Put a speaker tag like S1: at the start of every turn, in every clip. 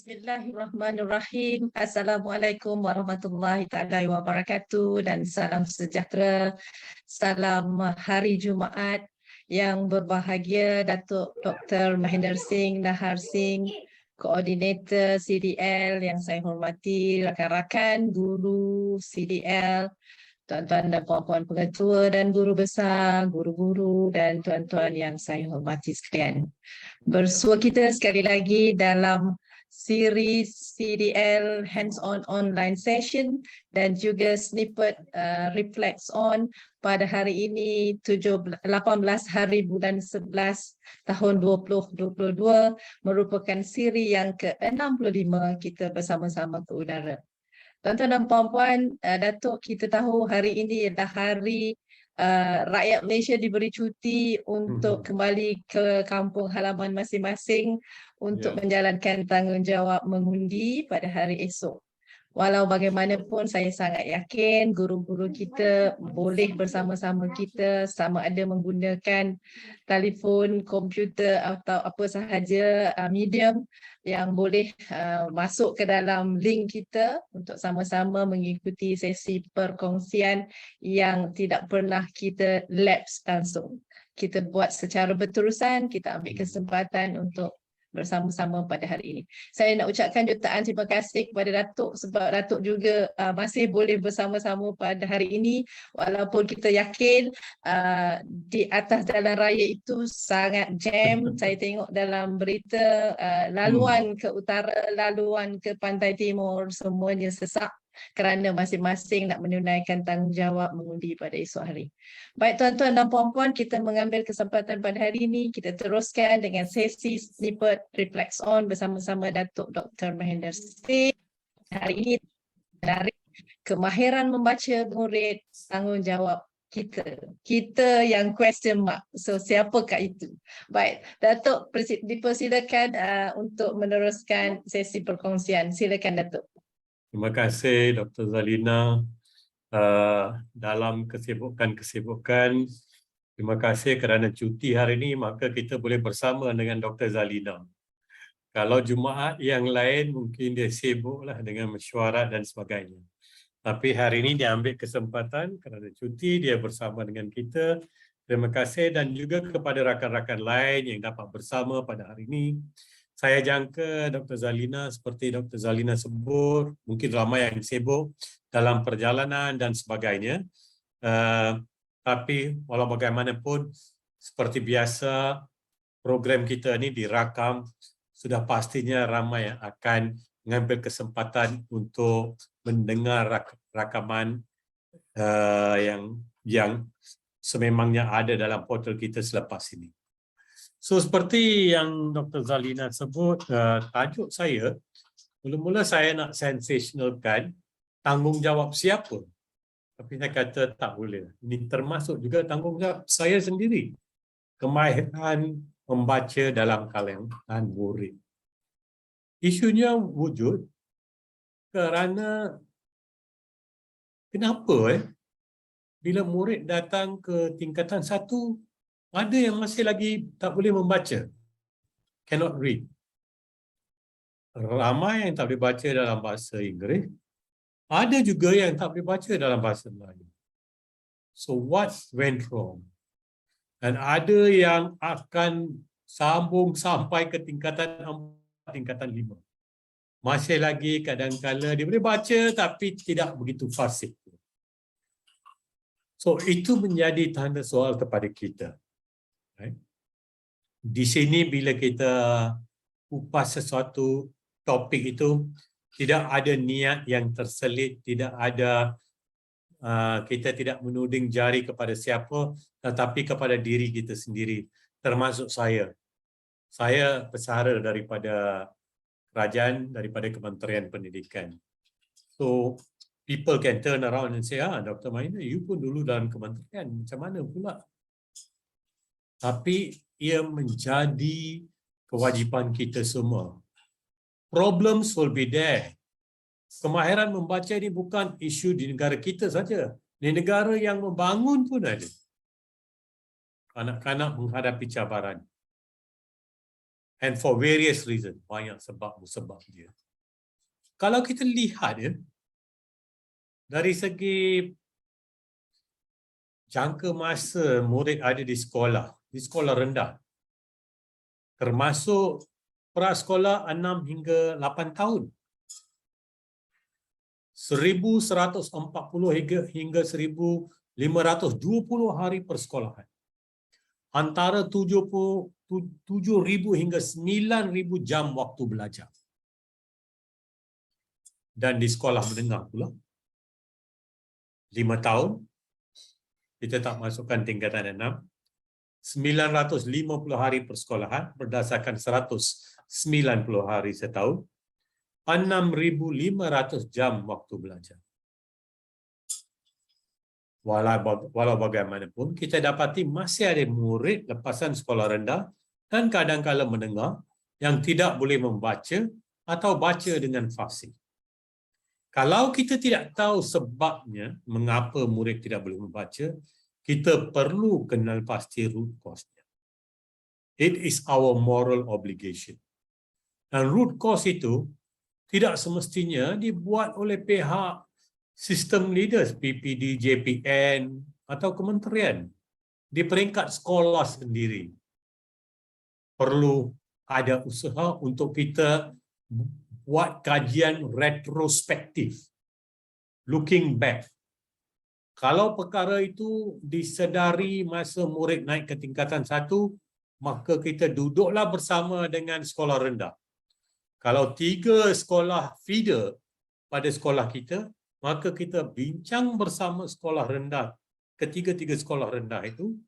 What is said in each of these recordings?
S1: Bismillahirrahmanirrahim. Assalamualaikum warahmatullahi taala wabarakatuh dan salam sejahtera. Salam hari Jumaat yang berbahagia. Datuk Dr. Mahinder Singh Nahar Singh, Koordinator CDL yang saya hormati, rakan-rakan guru CDL, tuan-tuan dan puan-puan pengetua dan guru besar, guru-guru dan tuan-tuan yang saya hormati sekalian. Bersua kita sekali lagi dalam siri CDL Hands-on Online Session dan juga snippet Reflects On pada hari ini 18 hari bulan 11 tahun 2022 merupakan siri yang ke-65 kita bersama-sama ke udara. Tuan-tuan dan puan-puan, Datuk kita tahu hari ini adalah hari rakyat Malaysia diberi cuti untuk kembali ke kampung halaman masing-masing untuk menjalankan tanggungjawab mengundi pada hari esok. Walau bagaimanapun saya sangat yakin guru-guru kita boleh bersama-sama kita sama ada menggunakan telefon, komputer atau apa sahaja medium yang boleh masuk ke dalam link kita untuk sama-sama mengikuti sesi perkongsian yang tidak pernah kita lapse langsung. Kita buat secara berterusan, kita ambil kesempatan untuk bersama-sama pada hari ini. Saya nak ucapkan jutaan terima kasih kepada Datuk sebab Datuk juga masih boleh bersama-sama pada hari ini walaupun kita yakin di atas jalan raya itu sangat jam. Saya tengok dalam berita laluan ke utara, laluan ke pantai timur semuanya sesak kerana masing-masing nak menunaikan tanggungjawab mengundi pada esok hari. Baik tuan-tuan dan puan-puan, kita mengambil kesempatan pada hari ini, kita teruskan dengan sesi snippet Reflects On bersama-sama Datuk Dr. Mahinder Singh. Hari ini dari kemahiran membaca murid, tanggungjawab kita yang question mark. So siapakah itu? Baik, Datuk dipersilakan untuk meneruskan sesi perkongsian. Silakan Datuk.
S2: Terima kasih Dr. Zalina. Dalam kesibukan, terima kasih kerana cuti hari ini, maka kita boleh bersama dengan Dr. Zalina. Kalau Jumaat yang lain mungkin dia sibuklah dengan mesyuarat dan sebagainya. Tapi hari ini dia ambil kesempatan kerana cuti, dia bersama dengan kita. Terima kasih dan juga kepada rakan-rakan lain yang dapat bersama pada hari ini. Saya jangka Dr. Zalina seperti Dr. Zalina sebut, mungkin ramai yang sibuk dalam perjalanan dan sebagainya. Tapi walau bagaimanapun, seperti biasa, program kita ini dirakam, sudah pastinya ramai yang akan mengambil kesempatan untuk mendengar rakaman yang sememangnya ada dalam portal kita selepas ini. So seperti yang Dr. Zalina sebut, tajuk saya, mula-mula saya nak sensationalkan tanggungjawab siapa. Tapi saya kata tak boleh. Ini termasuk juga tanggungjawab saya sendiri. Kemahiran membaca dalam kalangan murid. Isunya wujud kerana kenapa bila murid datang ke tingkatan 1, ada yang masih lagi tak boleh membaca, cannot read. Ramai yang tak boleh baca dalam bahasa Inggeris, ada juga yang tak boleh baca dalam bahasa Melayu. So what went wrong? Dan ada yang akan sambung sampai ke tingkatan 4, tingkatan 5. Masih lagi kadang-kala dia boleh baca tapi tidak begitu fasih. So itu menjadi tanda soal kepada kita. Di sini bila kita kupas sesuatu topik itu, tidak ada niat yang terselit, tidak ada kita tidak menuding jari kepada siapa, tetapi kepada diri kita sendiri, termasuk saya. Saya pesara daripada kerajaan, daripada Kementerian Pendidikan. So people can turn around and say, Dr. Mahinder, you pun dulu dalam kementerian, macam mana pula? Tapi ia menjadi kewajipan kita semua. Problems will be there. Kemahiran membaca ini bukan isu di negara kita saja. Di negara yang membangun pun ada. Kanak-kanak menghadapi cabaran. And for various reasons, banyak sebab dia. Kalau kita lihat ya, dari segi jangka masa murid ada di sekolah rendah, termasuk prasekolah 6 hingga 8 tahun. 1140 hingga 1520 hari persekolahan. Antara 7,000 hingga 9,000 jam waktu belajar. Dan di sekolah menengah pula 5 tahun, kita tak masukkan tingkatan 6, 950 hari persekolahan berdasarkan 190 hari setahun, 6,500 jam waktu belajar. Walau bagaimanapun, kita dapati masih ada murid lepasan sekolah rendah dan kadang-kala menengah yang tidak boleh membaca atau baca dengan fasih. Kalau kita tidak tahu sebabnya mengapa murid tidak boleh membaca, kita perlu kenal pasti root cause-nya. It is our moral obligation. Dan root cause itu tidak semestinya dibuat oleh pihak sistem leaders, PPD, JPN atau kementerian. Di peringkat sekolah sendiri, perlu ada usaha untuk kita buat kajian retrospektif, looking back. Kalau perkara itu disedari masa murid naik ke tingkatan 1, maka kita duduklah bersama dengan sekolah rendah. Kalau 3 sekolah feeder pada sekolah kita, maka kita bincang bersama sekolah rendah, ketiga-tiga sekolah rendah itu,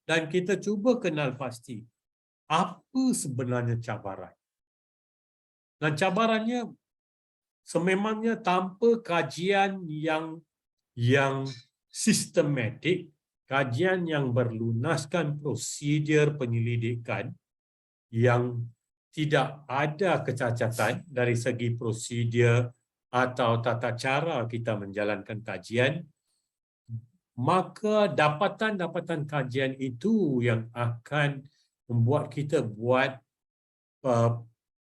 S2: dan kita cuba kenal pasti apa sebenarnya cabaran. Dan cabarannya sememangnya tanpa kajian yang sistematik, kajian yang berlunaskan prosedur penyelidikan yang tidak ada kecacatan dari segi prosedur atau tata cara kita menjalankan kajian, maka dapatan-dapatan kajian itu yang akan membuat kita buat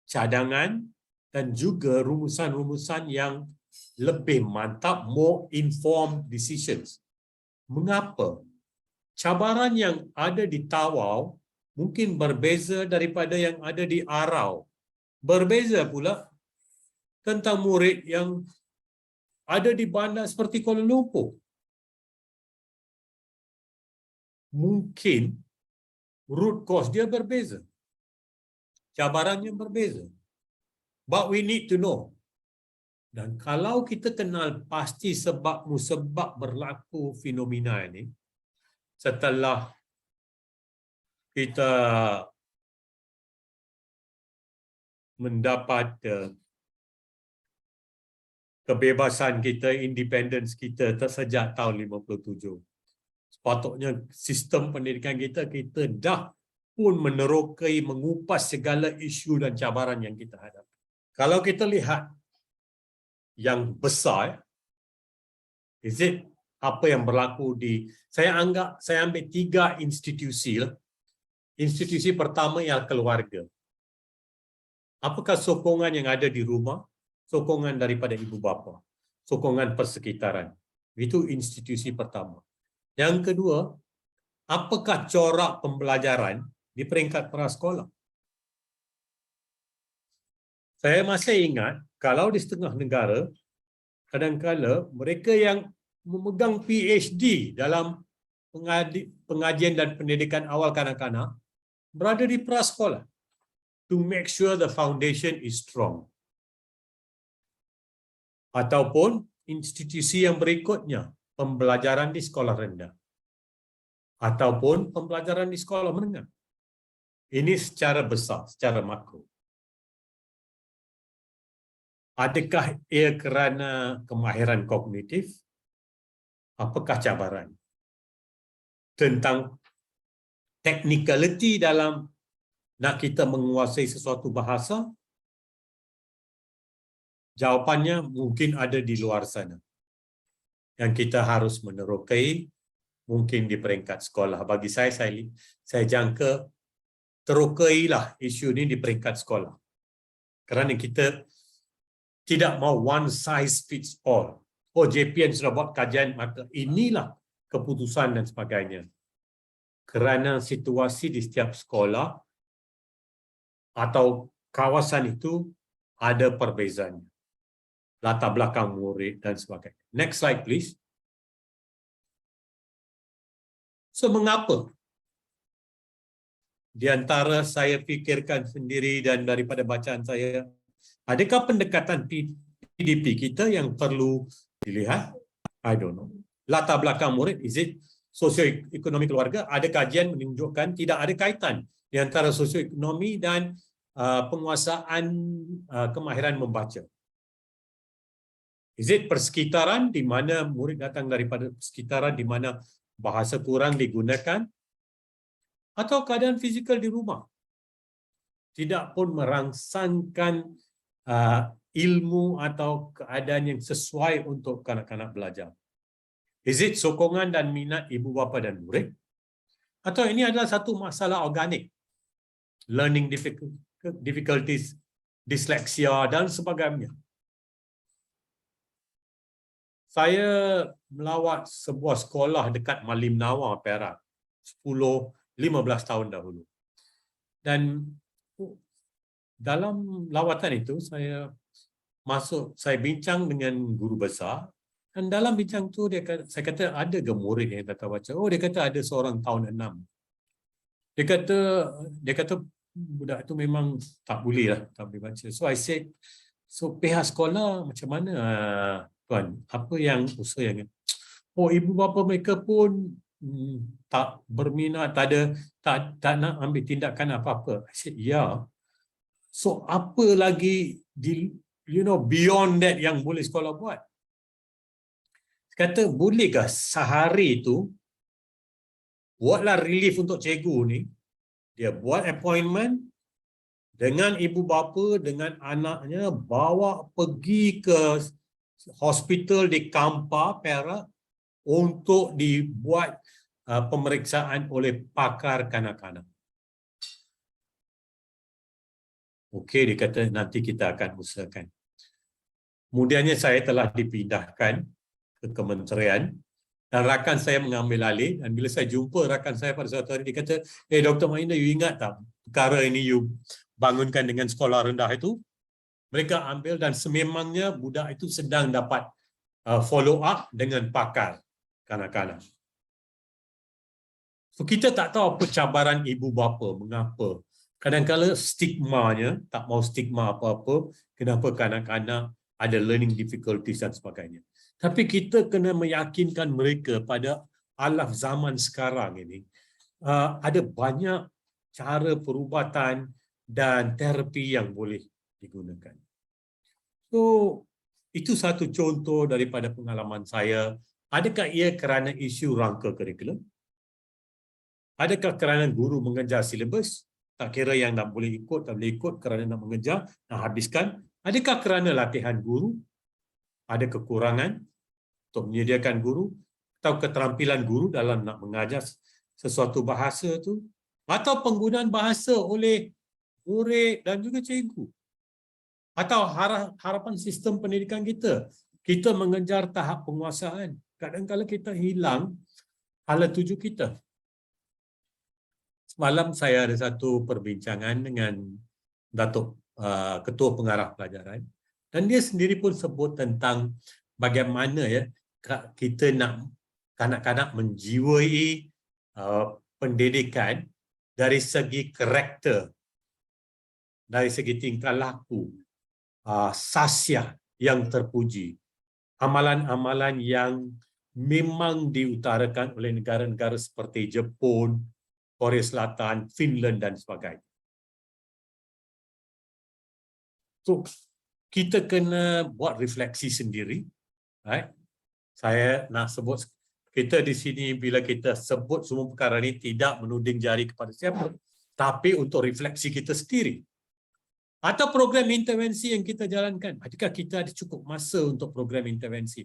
S2: cadangan dan juga rumusan-rumusan yang lebih mantap, more informed decisions. Mengapa? Cabaran yang ada di Tawau mungkin berbeza daripada yang ada di Arau. Berbeza pula tentang murid yang ada di bandar seperti Kuala Lumpur. Mungkin root cause dia berbeza. Cabarannya berbeza. But we need to know. Dan kalau kita kenal pasti sebab musabab berlaku fenomena ini, setelah kita mendapat kebebasan kita, independence kita sejak tahun 57. Sepatutnya sistem pendidikan kita dah pun menerokai, mengupas segala isu dan cabaran yang kita hadapi. Kalau kita lihat yang besar, apa yang berlaku saya ambil 3 institusi. Institusi pertama yang keluarga. Apakah sokongan yang ada di rumah? Sokongan daripada ibu bapa, sokongan persekitaran. Itu institusi pertama. Yang kedua, apakah corak pembelajaran di peringkat prasekolah? Saya masih ingat, kalau di setengah negara, kadang-kala mereka yang memegang PhD dalam pengajian dan pendidikan awal kanak-kanak berada di prasekolah to make sure the foundation is strong. Ataupun institusi yang berikutnya, pembelajaran di sekolah rendah. Ataupun pembelajaran di sekolah menengah. Ini secara besar, secara makro. Adakah ia kerana kemahiran kognitif? Apakah cabaran? Tentang technicality dalam nak kita menguasai sesuatu bahasa? Jawapannya mungkin ada di luar sana. Yang kita harus menerokai, mungkin di peringkat sekolah. Bagi saya jangka terukailah isu ini di peringkat sekolah. Kerana kita tidak mau one size fits all. Oh, JPN sudah buat kajian, maka inilah keputusan dan sebagainya. Kerana situasi di setiap sekolah atau kawasan itu ada perbezaannya. Latar belakang murid dan sebagainya. Next slide, please. So, mengapa? Di antara saya fikirkan sendiri dan daripada bacaan saya, adakah pendekatan PDP kita yang perlu dilihat? I don't know. Latar belakang murid, is it sosioekonomi keluarga? Ada kajian menunjukkan tidak ada kaitan di antara sosioekonomi dan penguasaan kemahiran membaca. Is it persekitaran di mana murid datang daripada persekitaran di mana bahasa kurang digunakan? Atau keadaan fizikal di rumah? Tidak pun merangsangkan ilmu atau keadaan yang sesuai untuk kanak-kanak belajar. Is it sokongan dan minat ibu bapa dan murid? Atau ini adalah satu masalah organik? Learning difficulties, disleksia dan sebagainya. Saya melawat sebuah sekolah dekat Malim Nawa, Perak, 10-15 tahun dahulu. Dan dalam lawatan itu saya bincang dengan guru besar, dan dalam bincang tu saya kata ada ke murid yang tak tahu baca? Oh, dia kata ada seorang tahun 6. Dia kata budak tu memang tak boleh lah, tak boleh baca. So I said, so pihak sekolah macam mana tuan? Apa yang usaha yang oh, ibu bapa mereka pun tak berminat, tak nak ambil tindakan apa-apa. I said, ya. So apa lagi beyond that yang boleh sekolah buat? Kata, bolehkah sehari itu buatlah relief untuk cikgu ni, dia buat appointment dengan ibu bapa, dengan anaknya, bawa pergi ke hospital di Kampar, Perak, untuk dibuat pemeriksaan oleh pakar kanak-kanak. Okey, dia kata nanti kita akan usahakan. Kemudiannya saya telah dipindahkan ke kementerian dan rakan saya mengambil alih, dan bila saya jumpa rakan saya pada suatu hari, dia kata, Dr. Mahinda, you ingat tak perkara ini you bangunkan dengan sekolah rendah itu? Mereka ambil dan sememangnya budak itu sedang dapat follow up dengan pakar kanak-kanak. So, kita tak tahu apa cabaran ibu bapa, mengapa. Kadang-kadang stigmanya, tak mau stigma apa-apa, kenapa kanak-kanak ada learning difficulties dan sebagainya. Tapi kita kena meyakinkan mereka pada alaf zaman sekarang ini, ada banyak cara perubatan dan terapi yang boleh digunakan. So, itu satu contoh daripada pengalaman saya. Adakah ia kerana isu rangka kurikulum? Adakah kerana guru mengejar silibus? Tak kira yang nak boleh ikut, tak boleh ikut kerana nak mengejar, nak habiskan. Adakah kerana latihan guru? Ada kekurangan untuk menyediakan guru? Atau keterampilan guru dalam nak mengajar sesuatu bahasa tu? Atau penggunaan bahasa oleh murid dan juga cikgu? Atau harapan sistem pendidikan kita? Kita mengejar tahap penguasaan. Kadang-kadang kita hilang hala tuju kita. Semalam saya ada satu perbincangan dengan Datuk Ketua Pengarah Pelajaran, dan dia sendiri pun sebut tentang bagaimana kita nak kanak-kanak menjiwai pendidikan dari segi karakter, dari segi tingkah laku, sasya yang terpuji, amalan-amalan yang memang diutarakan oleh negara-negara seperti Jepun, Korea Selatan, Finland dan sebagainya. So, kita kena buat refleksi sendiri. Right? Saya nak sebut, kita di sini bila kita sebut semua perkara ini tidak menuding jari kepada siapa, tapi untuk refleksi kita sendiri. Atau program intervensi yang kita jalankan. Adakah kita ada cukup masa untuk program intervensi?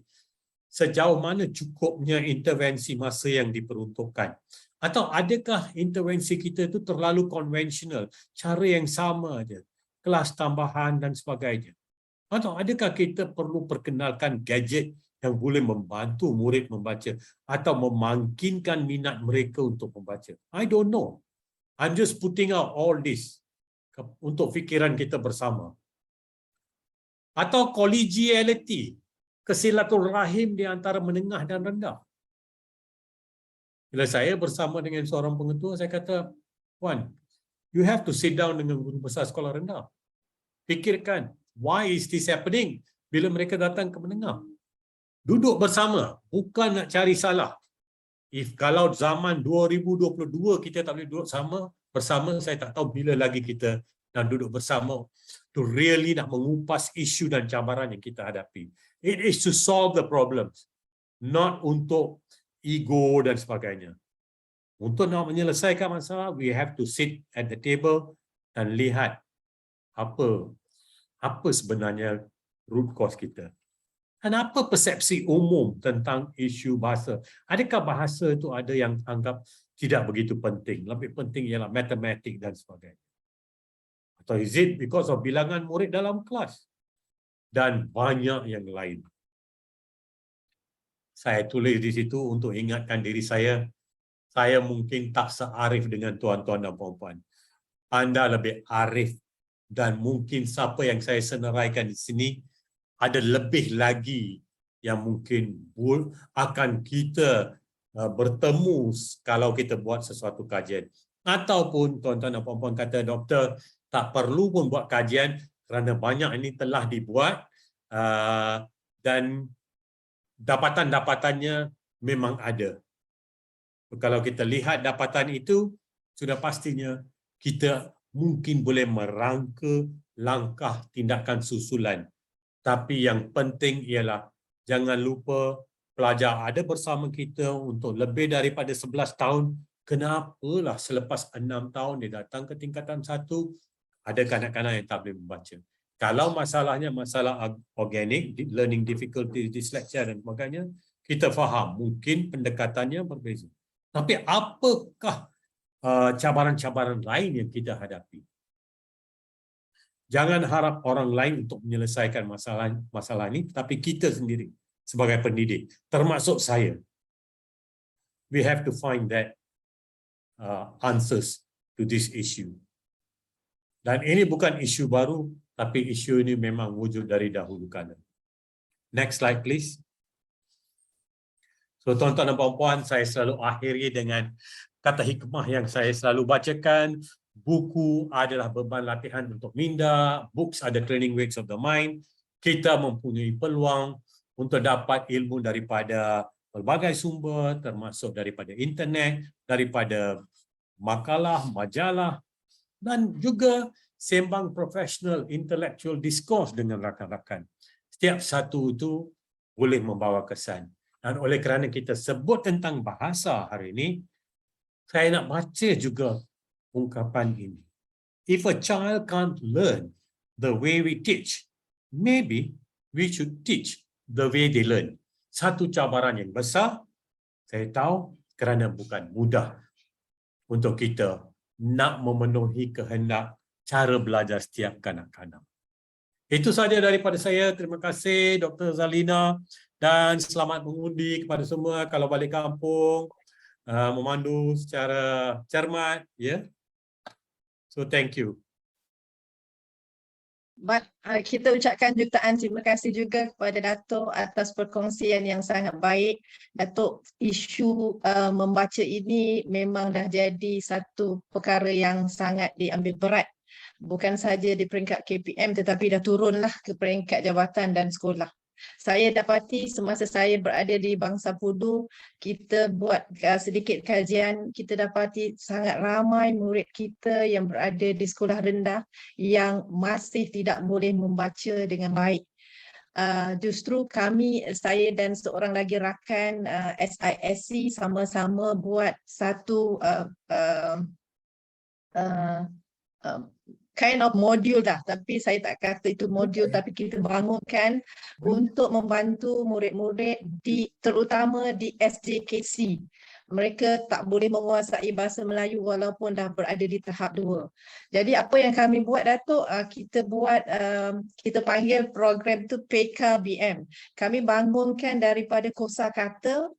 S2: sejauh mana cukupnya intervensi masa yang diperuntukkan? Atau adakah intervensi kita itu terlalu konvensional, cara yang sama aja, kelas tambahan dan sebagainya? Atau adakah kita perlu perkenalkan gadget yang boleh membantu murid membaca atau memangkinkan minat mereka untuk membaca? I don't know. I'm just putting out all this untuk fikiran kita bersama. Atau collegiality, kesilaturahim di antara menengah dan rendah. Bila saya bersama dengan seorang pengetua, saya kata, Wan, you have to sit down dengan guru besar sekolah rendah. Fikirkan, why is this happening? Bila mereka datang ke menengah. Duduk bersama, bukan nak cari salah. Kalau zaman 2022 kita tak boleh duduk bersama, saya tak tahu bila lagi kita nak duduk bersama to really nak mengupas isu dan cabaran yang kita hadapi. It is to solve the problems, not untuk ego dan sebagainya. Untuk nak menyelesaikan masalah, we have to sit at the table dan lihat apa sebenarnya root cause kita. Dan apa persepsi umum tentang isu bahasa? Adakah bahasa itu ada yang anggap tidak begitu penting? Lebih penting ialah matematik dan sebagainya. Atau is it because of bilangan murid dalam kelas? Dan banyak yang lain. Saya tulis di situ untuk ingatkan diri saya mungkin tak searif dengan tuan-tuan dan puan-puan. Anda lebih arif dan mungkin siapa yang saya seneraikan di sini ada lebih lagi yang mungkin akan kita bertemu kalau kita buat sesuatu kajian. Ataupun tuan-tuan dan puan-puan kata, doktor, tak perlu pun buat kajian kerana banyak ini telah dibuat dan dapatan-dapatannya memang ada. Kalau kita lihat dapatan itu, sudah pastinya kita mungkin boleh merangka langkah tindakan susulan. Tapi yang penting ialah jangan lupa pelajar ada bersama kita untuk lebih daripada 11 tahun. Kenapalah selepas 6 tahun dia datang ke tingkatan 1, ada kanak-kanak yang tak boleh membaca. Kalau masalahnya masalah organik, learning difficulty, dyslexia dan sebagainya, kita faham mungkin pendekatannya berbeza. Tapi apakah cabaran-cabaran lain yang kita hadapi? Jangan harap orang lain untuk menyelesaikan masalah ini, tapi kita sendiri sebagai pendidik, termasuk saya. We have to find that answers to this issue. Dan ini bukan isu baru, tapi isu ini memang wujud dari dahulu kala. Next slide, please. So, tuan-tuan dan puan-puan, saya selalu akhiri dengan kata hikmah yang saya selalu bacakan. Buku adalah beban latihan untuk minda. Books are the training wheels of the mind. Kita mempunyai peluang untuk dapat ilmu daripada pelbagai sumber, termasuk daripada internet, daripada makalah, majalah, dan juga sembang profesional, intellectual discourse dengan rakan-rakan. Setiap satu itu boleh membawa kesan. Dan oleh kerana kita sebut tentang bahasa hari ini, saya nak baca juga ungkapan ini. If a child can't learn the way we teach, maybe we should teach the way they learn. Satu cabaran yang besar, saya tahu, kerana bukan mudah untuk kita nak memenuhi kehendak cara belajar setiap kanak-kanak. Itu sahaja daripada saya. Terima kasih Dr. Zalina dan selamat mengundi kepada semua kalau balik kampung, memandu secara cermat, ya. So thank you.
S1: Kita ucapkan jutaan terima kasih juga kepada Datuk atas perkongsian yang sangat baik. Datuk, isu membaca ini memang dah jadi satu perkara yang sangat diambil berat. Bukan saja di peringkat KPM tetapi dah turunlah ke peringkat jabatan dan sekolah. Saya dapati semasa saya berada di Bangsa Pudu, kita buat sedikit kajian, kita dapati sangat ramai murid kita yang berada di sekolah rendah yang masih tidak boleh membaca dengan baik. Justru kami, saya dan seorang lagi rakan SISC sama-sama buat satu kind of modul dah, tapi saya tak kata itu modul, tapi kita bangunkan untuk membantu murid-murid terutama di SJKC. Mereka tak boleh menguasai bahasa Melayu walaupun dah berada di tahap 2. Jadi apa yang kami buat, Datuk, kita panggil program tu PKBM. Kami bangunkan daripada kosakata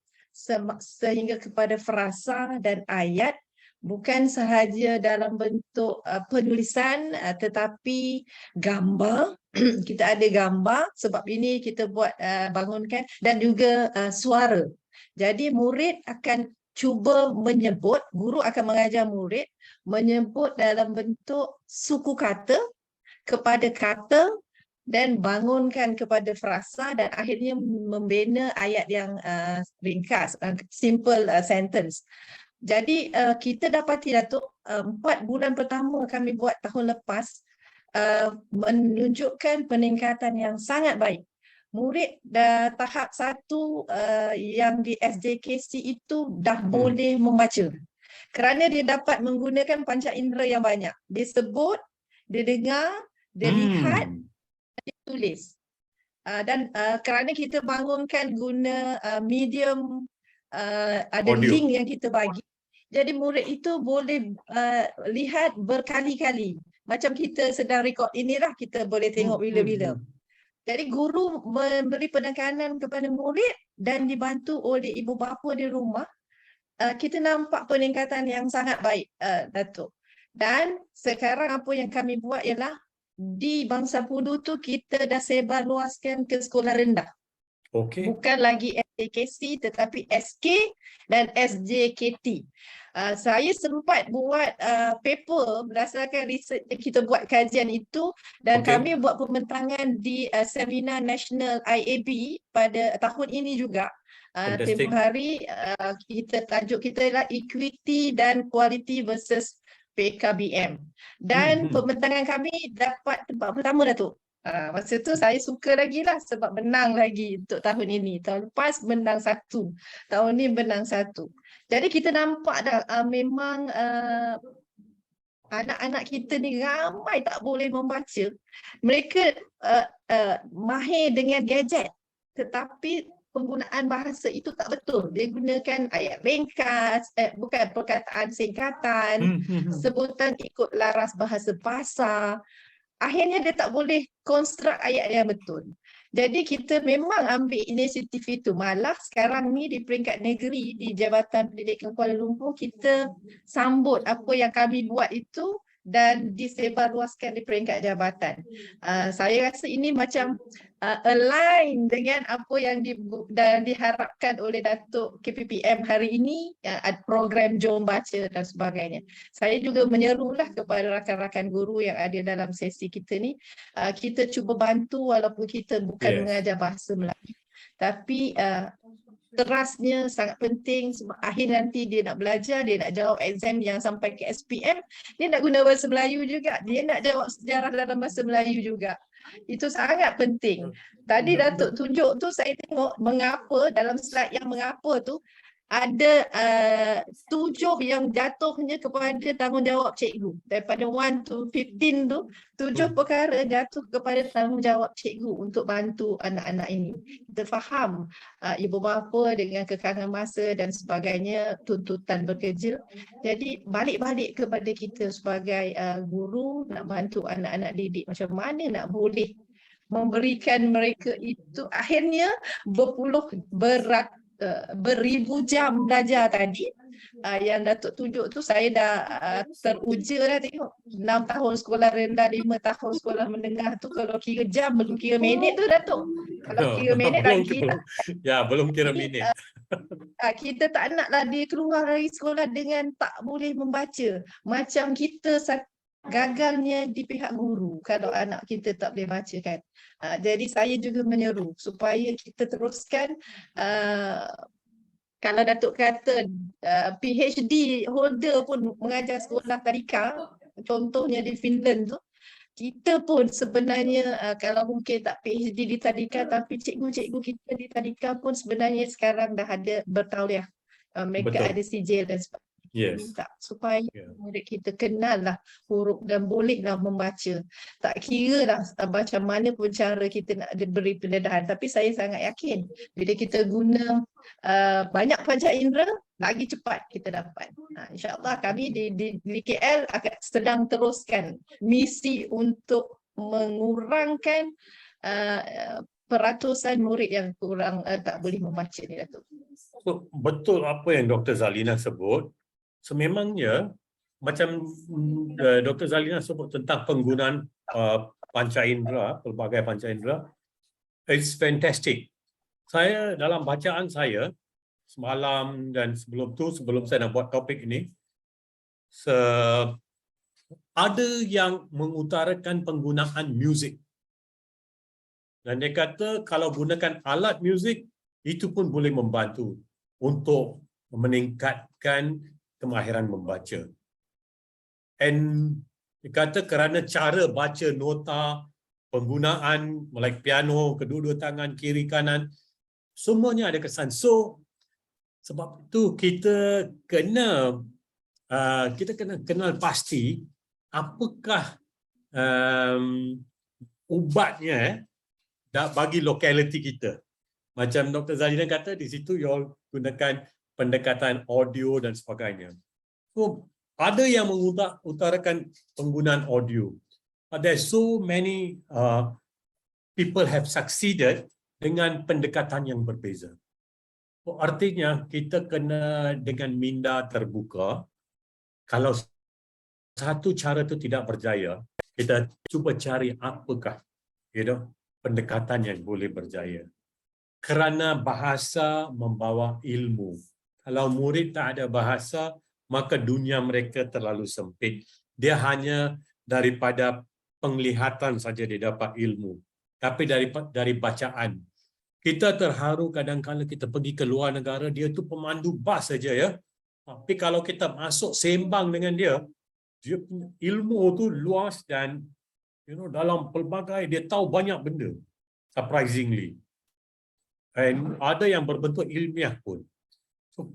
S1: sehingga kepada frasa dan ayat, bukan sahaja dalam bentuk penulisan, tetapi gambar. Kita ada gambar, sebab ini kita buat bangunkan, dan juga suara. Jadi murid akan cuba menyebut, guru akan mengajar murid menyebut dalam bentuk suku kata kepada kata dan bangunkan kepada frasa, dan akhirnya membina ayat yang ringkas, simple sentence. Jadi kita dapati, Datuk, 4 bulan pertama kami buat tahun lepas menunjukkan peningkatan yang sangat baik. Murid tahap 1 yang di SJKC itu dah boleh membaca. Kerana dia dapat menggunakan panca indera yang banyak. Dia sebut, dia dengar, dia lihat, dia tulis. Dan kerana kita bangunkan guna medium, ada
S2: Audio.
S1: link yang kita bagi. Jadi murid itu boleh lihat berkali-kali. Macam kita sedang rekod inilah, kita boleh tengok bila-bila. Jadi guru memberi penekanan kepada murid dan dibantu oleh ibu bapa di rumah. Kita nampak peningkatan yang sangat baik, Datuk. Dan sekarang apa yang kami buat ialah di Bangsa Pudu tu kita dah sebar luaskan ke sekolah rendah.
S2: Okey.
S1: Bukan lagi SJKC tetapi SK dan SJKT. Saya sempat buat paper berdasarkan research yang kita buat kajian itu, dan kami buat pembentangan di seminar nasional IAB pada tahun ini juga. Tempoh hari tajuk kita ialah equity dan quality versus PKBM. Dan pembentangan kami dapat tempat pertama, Datuk. Masa tu saya suka lagi lah sebab menang lagi untuk tahun ini. Tahun lepas menang 1, tahun ni menang 1. Jadi kita nampak dah memang anak-anak kita ni ramai tak boleh membaca. Mereka mahir dengan gadget, tetapi penggunaan bahasa itu tak betul. Dia gunakan ayat ringkas, bukan perkataan singkatan, sebutan ikut laras bahasa pasar. Akhirnya dia tak boleh konstruk ayat yang betul. Jadi kita memang ambil inisiatif itu. Malah sekarang ni di peringkat negeri, di Jabatan Pendidikan Kuala Lumpur, kita sambut apa yang kami buat itu dan disebarluaskan di peringkat jabatan. Saya rasa ini macam align dengan apa yang diharapkan oleh Datuk KPPM hari ini, program Jom Baca dan sebagainya. Saya juga menyerulah kepada rakan-rakan guru yang ada dalam sesi kita ni, kita cuba bantu walaupun kita bukan mengajar bahasa Melayu, tapi terasnya sangat penting sebab akhir nanti dia nak belajar, dia nak jawab exam yang sampai ke SPM, dia nak guna bahasa Melayu juga, dia nak jawab sejarah dalam bahasa Melayu juga. Itu sangat penting. Tadi Datuk tunjuk tu, saya tengok mengapa dalam slide yang mengapa tu ada 7 yang jatuhnya kepada tanggungjawab cikgu. Daripada 1 to 15 tu, 7 perkara jatuh kepada tanggungjawab cikgu untuk bantu anak-anak ini. Kita faham ibu bapa dengan kekangan masa dan sebagainya, tuntutan bekerja. Jadi balik-balik kepada kita sebagai guru nak bantu anak-anak didik macam mana nak boleh memberikan mereka itu akhirnya beribu jam belajar tadi. Yang Datuk tunjuk tu saya dah teruja dah tengok. 6 tahun sekolah rendah, 5 tahun sekolah menengah tu, kalau kira jam belum kira minit tu Datuk. Kalau kira minit lagi lah.
S2: Ya, belum kira minit.
S1: Kita tak naklah dia keluar dari sekolah dengan tak boleh membaca. Macam kita gagalnya di pihak guru kalau anak kita tak boleh baca kan. Jadi saya juga menyeru supaya kita teruskan. Kalau Datuk kata PhD holder pun mengajar sekolah tadika, contohnya di Finland tu, kita pun sebenarnya kalau mungkin tak PhD di tadika, tapi cikgu-cikgu kita di tadika pun sebenarnya sekarang dah ada bertauliah. Mereka ada sijil dan sebagainya.
S2: Yes.
S1: Minta supaya
S2: Yeah.
S1: murid kita kenal lah huruf dan bolehlah membaca. Tak kira lah macam mana pun cara kita nak beri pendedahan. Tapi saya sangat yakin bila kita guna banyak panca indera, lagi cepat kita dapat. InsyaAllah kami di KL akan sedang teruskan misi untuk mengurangkan peratusan murid yang kurang tak boleh membaca ni, Datuk.
S2: So, betul apa yang Dr. Zalina sebut. Sememangnya macam Dr. Zalina sebut tentang penggunaan panca indera, pelbagai panca indera, it's fantastic. Saya dalam bacaan saya semalam dan sebelum saya nak buat topik ini, ada yang mengutarakan penggunaan muzik. Dan dia kata kalau gunakan alat muzik, itu pun boleh membantu untuk meningkatkan kemahiran membaca. And dia kata kerana cara baca nota, penggunaan like piano, kedua-dua tangan, kiri kanan, semuanya ada kesan. So, sebab itu kita kena kenal pasti apakah ubatnya bagi lokaliti kita. Macam Dr. Zalina kata, di situ you all gunakan pendekatan audio dan sebagainya. So, ada yang mengutarakan penggunaan audio. But there's so many people have succeeded dengan pendekatan yang berbeza. So, artinya kita kena dengan minda terbuka. Kalau satu cara itu tidak berjaya, kita cuba cari apakah pendekatan yang boleh berjaya. Kerana bahasa membawa ilmu. Kalau murid tak ada bahasa, maka dunia mereka terlalu sempit. Dia hanya daripada penglihatan saja dia dapat ilmu. Tapi dari bacaan. Kita terharu kadang-kadang kita pergi ke luar negara, dia tu pemandu bas saja ya. Tapi kalau kita masuk sembang dengan dia punya ilmu tu luas dan dalam pelbagai, dia tahu banyak benda. Surprisingly. Dan ada yang berbentuk ilmiah pun. So,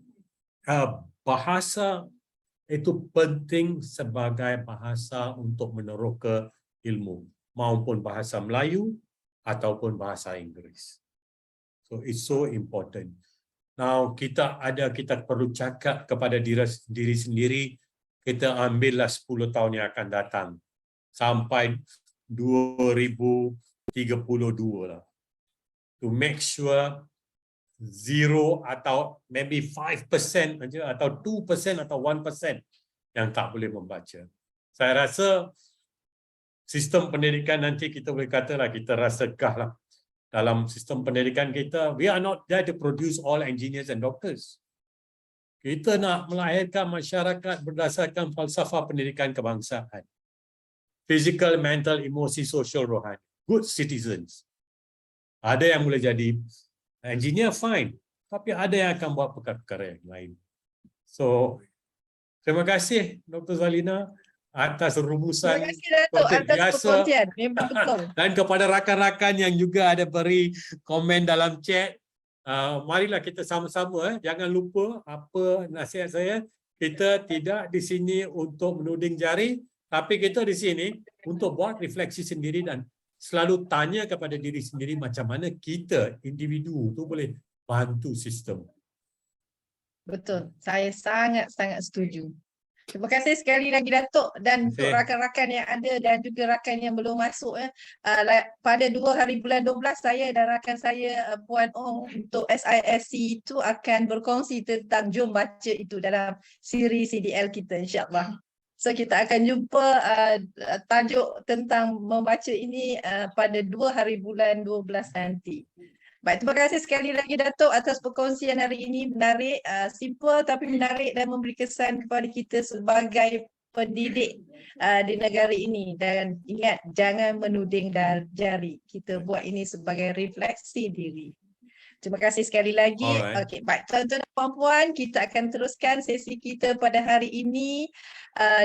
S2: bahasa itu penting sebagai bahasa untuk meneroka ilmu, maupun bahasa Melayu ataupun bahasa Inggeris. So it's so important. Now kita perlu cakap kepada diri sendiri, kita ambillah 10 tahun yang akan datang sampai 2032 lah. To make sure 0 atau maybe 5% saja atau 2% atau 1% yang tak boleh membaca. Saya rasa sistem pendidikan nanti kita boleh katalah, kita rasakah lah dalam sistem pendidikan kita, we are not there to produce all engineers and doctors. Kita nak melahirkan masyarakat berdasarkan falsafah pendidikan kebangsaan. Physical, mental, emosi, social, rohani. Good citizens. Ada yang boleh jadi engineer, fine. Tapi ada yang akan buat perkara-perkara yang lain. So, terima kasih Dr. Zalina atas rumusan.
S1: Terima kasih Datuk atas perkongsian. Memang betul.
S2: Dan kepada rakan-rakan yang juga ada beri komen dalam chat, marilah kita sama-sama, jangan lupa apa nasihat saya, kita tidak di sini untuk menuding jari, tapi kita di sini untuk buat refleksi sendiri dan selalu tanya kepada diri sendiri macam mana kita, individu tu boleh bantu sistem.
S1: Betul, saya sangat-sangat setuju. Terima kasih sekali lagi Datuk, dan untuk rakan-rakan yang ada dan juga rakan yang belum masuk. Pada 2 hari bulan 12 saya dan rakan saya Puan Ong untuk SISC itu akan berkongsi tentang Jom Baca itu dalam siri CDL kita, insyaAllah. So kita akan jumpa tajuk tentang membaca ini pada 2 hari bulan 12 nanti. Baik, terima kasih sekali lagi Datuk atas perkongsian hari ini. Menarik, simple tapi menarik dan memberi kesan kepada kita sebagai pendidik di negara ini. Dan ingat, jangan menuding jari. Kita buat ini sebagai refleksi diri. Terima kasih sekali lagi. Okey, baik, tuan-tuan dan puan-puan, kita akan teruskan sesi kita pada hari ini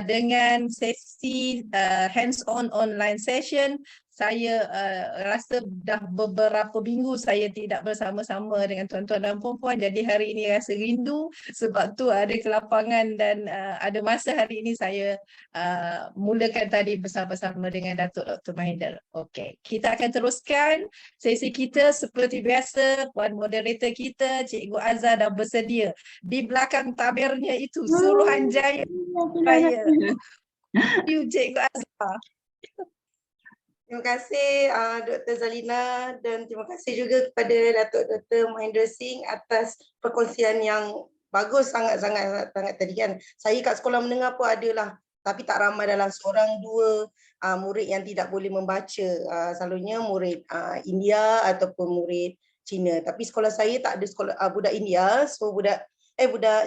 S1: dengan sesi hands-on online session. saya rasa dah beberapa minggu saya tidak bersama-sama dengan tuan-tuan dan puan-puan, jadi hari ini rasa rindu, sebab tu ada kelapangan dan ada masa hari ini saya mulakan tadi bersama-sama dengan Datuk Dr. Mahinder. Okey, kita akan teruskan sesi kita seperti biasa. Puan moderator kita, Cikgu Azhar dah bersedia di belakang tabirnya itu, Suruhanjaya. You, Cikgu Azhar.
S3: Terima kasih Dr. Zalina dan terima kasih juga kepada Datuk Dr. Mahinder Singh atas perkongsian yang bagus sangat tadi kan. Saya kat sekolah menengah pun adalah, tapi tak ramai, dalam seorang dua murid yang tidak boleh membaca. Selalunya murid India ataupun murid Cina. Tapi sekolah saya tak ada sekolah budak India, so budak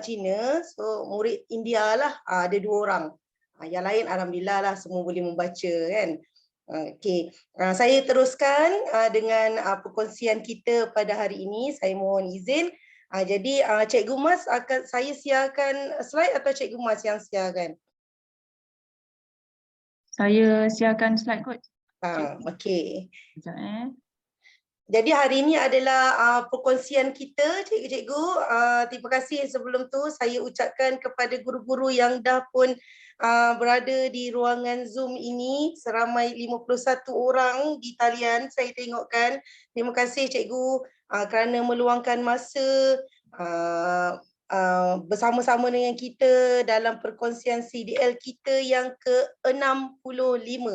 S3: Cina, so murid India lah ada 2 orang. Yang lain alhamdulillah lah semua boleh membaca kan. Okey, saya teruskan dengan perkongsian kita pada hari ini. Saya mohon izin. Jadi Cikgu Mas akan saya siarkan slide atau Cikgu Mas yang siarkan?
S4: Saya siarkan slide kot.
S3: Okey.
S4: Sekejap
S3: Jadi hari ini adalah perkongsian kita, cikgu-cikgu. Terima kasih sebelum tu saya ucapkan kepada guru-guru yang dah pun berada di ruangan Zoom ini, seramai 51 orang di talian saya tengokkan. Terima kasih cikgu kerana meluangkan masa bersama-sama dengan kita dalam perkongsian CDL kita yang ke-65.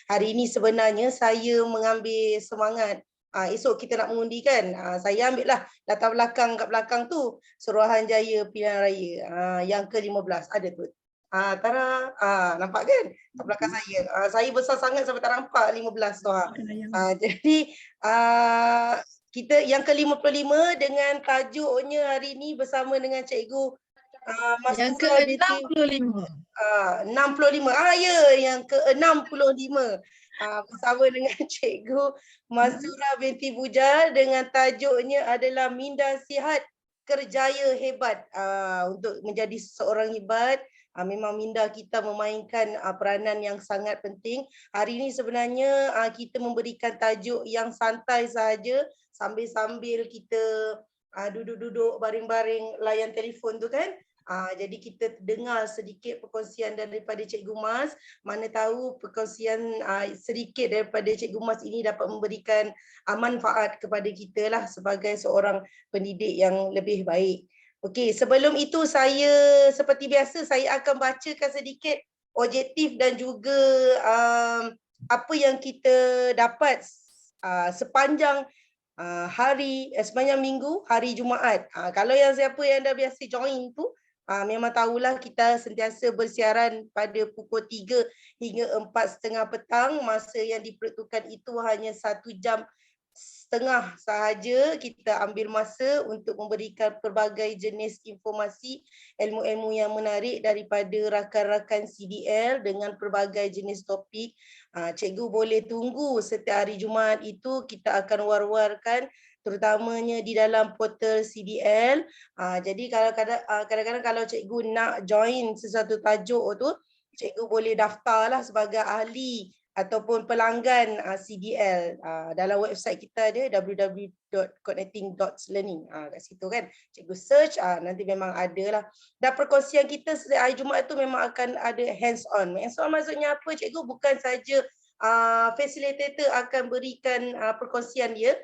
S3: Hari ini sebenarnya saya mengambil semangat. Esok kita nak mengundi kan. Saya ambil lah latar belakang kat belakang tu, Suruhanjaya Pilihan Raya yang ke-15 ada tu. Tara, nampak kan kat belakang saya. Saya besar sangat sampai tak nampak 15 tu. Jadi kita yang ke-55 dengan tajuknya hari ini bersama dengan cikgu
S1: yang ke-65.
S3: 65. Ya, yang ke-65. Bersama dengan Cikgu Masura binti Bujar dengan tajuknya adalah Minda Sihat Kerjaya Hebat. Untuk menjadi seorang hebat, memang minda kita memainkan peranan yang sangat penting. Hari ini sebenarnya kita memberikan tajuk yang santai sahaja sambil-sambil kita duduk-duduk baring-baring layan telefon tu kan. Jadi kita dengar sedikit perkongsian daripada Cikgu Mas. Mana tahu perkongsian sedikit daripada Cikgu Mas ini dapat memberikan manfaat kepada kita lah sebagai seorang pendidik yang lebih baik. Okey, sebelum itu saya seperti biasa saya akan bacakan sedikit objektif dan juga apa yang kita dapat sepanjang sepanjang minggu hari Jumaat. Kalau yang siapa yang dah biasa join tu memang tahulah kita sentiasa bersiaran pada pukul 3 hingga 4:30 petang. Masa yang diperuntukkan itu hanya 1 jam setengah sahaja. Kita ambil masa untuk memberikan pelbagai jenis informasi, ilmu-ilmu yang menarik daripada rakan-rakan CDL dengan pelbagai jenis topik. Cikgu boleh tunggu setiap hari Jumaat itu kita akan war-warkan terutamanya di dalam portal CDL. Jadi kalau kadang-kadang kalau cikgu nak join sesuatu tajuk tu, cikgu boleh daftarlah sebagai ahli ataupun pelanggan CDL. Dalam website kita ada www.connecting.learning. Kat situ kan cikgu search, nanti memang ada lah. Dan perkongsian kita setiap hari Jumaat tu memang akan ada hands on. Hands on maksudnya apa cikgu? Bukan saja facilitator akan berikan perkongsian dia,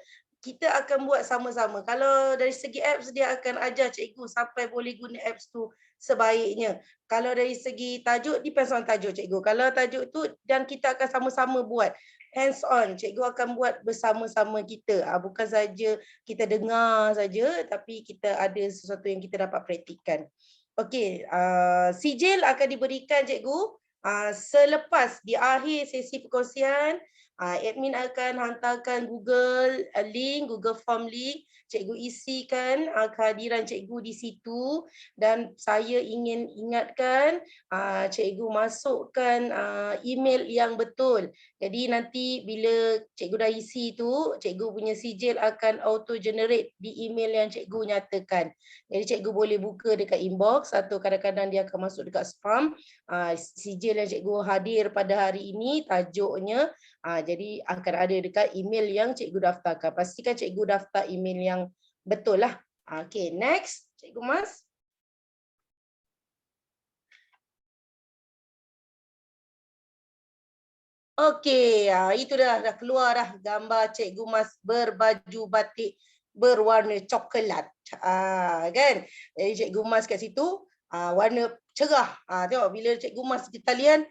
S3: kita akan buat sama-sama. Kalau dari segi apps, dia akan ajar cikgu sampai boleh guna apps tu sebaiknya. Kalau dari segi tajuk, depends on tajuk cikgu. Kalau tajuk tu, dan kita akan sama-sama buat. Hands on, cikgu akan buat bersama-sama kita. Bukan saja kita dengar saja, tapi kita ada sesuatu yang kita dapat praktikkan. Okey, sijil akan diberikan cikgu selepas di akhir sesi perkongsian. Admin akan hantarkan Google link, Google Form link. Cikgu isikan kehadiran cikgu di situ dan saya ingin ingatkan cikgu masukkan email yang betul. Jadi nanti bila cikgu dah isi tu, cikgu punya sijil akan auto generate di email yang cikgu nyatakan. Jadi cikgu boleh buka dekat inbox atau kadang-kadang dia akan masuk dekat spam. Sijil yang cikgu hadir pada hari ini tajuknya Jadi akan ada dekat email yang cikgu daftarkan. Pastikan cikgu daftar email yang betul lah. Okay, next. Cikgu Mas. Okey, itu dah keluar dah gambar Cikgu Mas berbaju batik berwarna coklat. Kan? Jadi Cikgu Mas kat situ warna cerah. Tengok bila Cikgu Mas di talian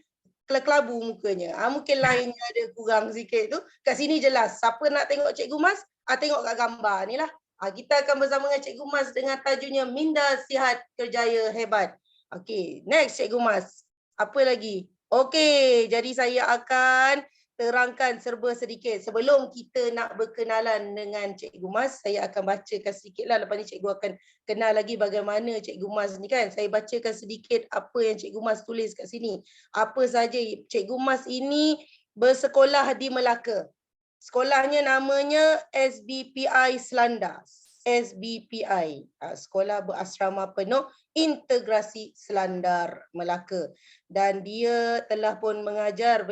S3: kelabu mukanya. Mungkin lainnya ada kurang sikit tu. Kat sini jelas. Siapa nak tengok Cikgu Mas? Tengok kat gambar ni lah. Kita akan bersama dengan Cikgu Mas dengan tajuknya Minda Sihat Kerjaya Hebat. Okey, next Cikgu Mas. Apa lagi? Okey, jadi saya akan terangkan serba sedikit. Sebelum kita nak berkenalan dengan Cikgu Mas, saya akan bacakan sedikitlah. Lepas ni Cikgu akan kenal lagi bagaimana Cikgu Mas ni kan. Saya bacakan sedikit apa yang Cikgu Mas tulis kat sini. Apa saja Cikgu Mas ini bersekolah di Melaka. Sekolahnya namanya SBPI Selanda. SBPI, Sekolah Berasrama Penuh Integrasi Selandar Melaka. Dan beliau telah pun mengajar,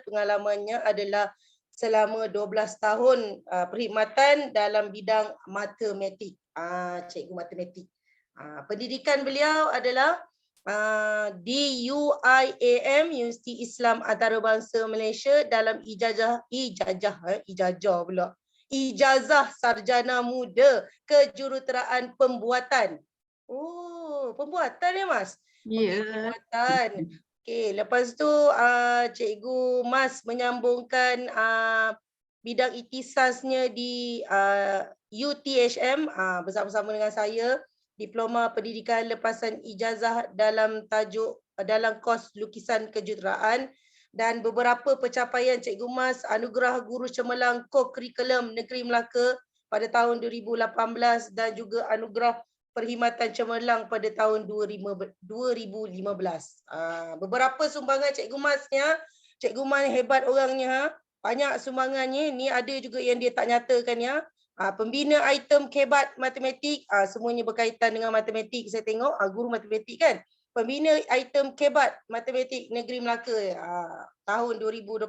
S3: pengalamannya adalah selama 12 tahun perkhidmatan dalam bidang matematik. Cikgu matematik. Pendidikan beliau adalah di UIAM, Universiti Islam Antarabangsa Malaysia dalam Ijazah Sarjana Muda Kejuruteraan Pembuatan. Oh, pembuatan ya Mas?
S4: Ya.
S3: Pembuatan. Okey, lepas tu Cikgu Mas menyambungkan bidang ikhtisasnya di UTHM bersama-sama dengan saya, Diploma Pendidikan Lepasan Ijazah dalam kos lukisan kejuruteraan. Dan beberapa pencapaian Cikgu Mas Anugerah Guru Cemerlang Co-Curriculum Negeri Melaka pada tahun 2018 dan juga Anugerah Perkhidmatan Cemerlang pada tahun 2015. Beberapa sumbangan Cikgu Masnya, Cikgu Mas hebat orangnya, banyak sumbangannya. Ni ada juga yang dia tak nyatakan ya. Pembina item kebat matematik, semuanya berkaitan dengan matematik. Saya tengok guru matematik kan. Pembina item kebat matematik Negeri Melaka tahun 2022.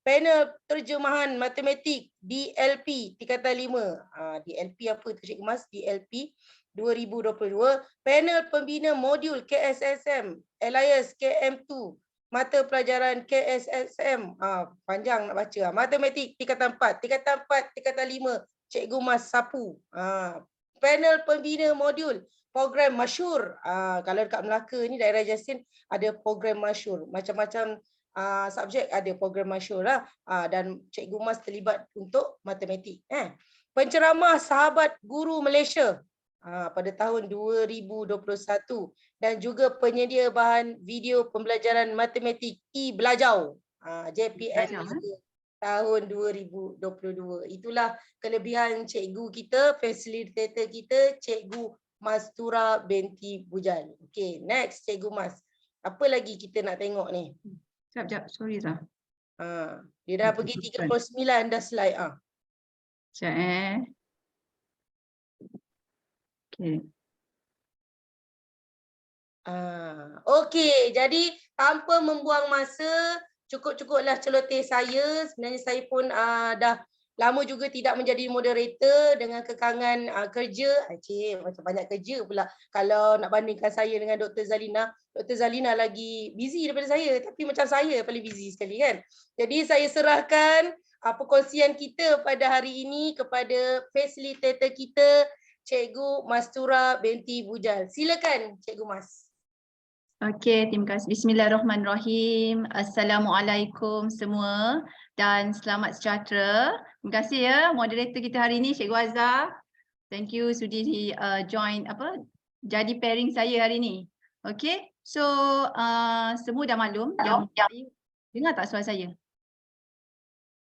S3: Panel terjemahan matematik DLP tingkatan 5. DLP apa tu Cikgu Mas? DLP 2022. Panel pembina modul KSSM Elias KM2. Mata pelajaran KSSM. Panjang nak baca. Matematik tingkatan 4. Tingkatan 4, tingkatan 5. Cikgu Mas sapu. Panel pembina modul program masyhur. Kalau dekat Melaka ni daerah Jasin ada program masyhur. Macam-macam subjek ada program masyhur lah. Dan Cikgu Mas terlibat untuk matematik. Penceramah Sahabat Guru Malaysia pada tahun 2021 dan juga penyedia bahan video pembelajaran matematik e-Belajau JPM tahun 2022. Itulah kelebihan cikgu kita, fasilitator kita, Cikgu Mastura binti Bujal. Okay, next Cikgu Mas. Apa lagi kita nak tengok ni?
S4: Sekejap, sorry Zah.
S3: Dia dah pergi 39 dah slide.
S4: Sekejap Okay.
S3: Okey, jadi tanpa membuang masa, cukup-cukuplah celoteh saya. Sebenarnya saya pun dah lama juga tidak menjadi moderator dengan kekangan kerja. Macam banyak kerja pula kalau nak bandingkan saya dengan Dr. Zalina. Dr. Zalina lagi busy daripada saya, tapi macam saya paling busy sekali kan. Jadi saya serahkan perkongsian kita pada hari ini kepada fasilitator kita, Cikgu Mastura binti Bujal. Silakan Cikgu Mas.
S4: Okey, terima kasih. Bismillahirrahmanirrahim. Assalamualaikum semua dan selamat sejahtera. Terima kasih ya moderator kita hari ini, Cikgu Azhar. Thank you sudi join jadi pairing saya hari ini. Okey, so semua dah maklum yang dengar tak suara saya?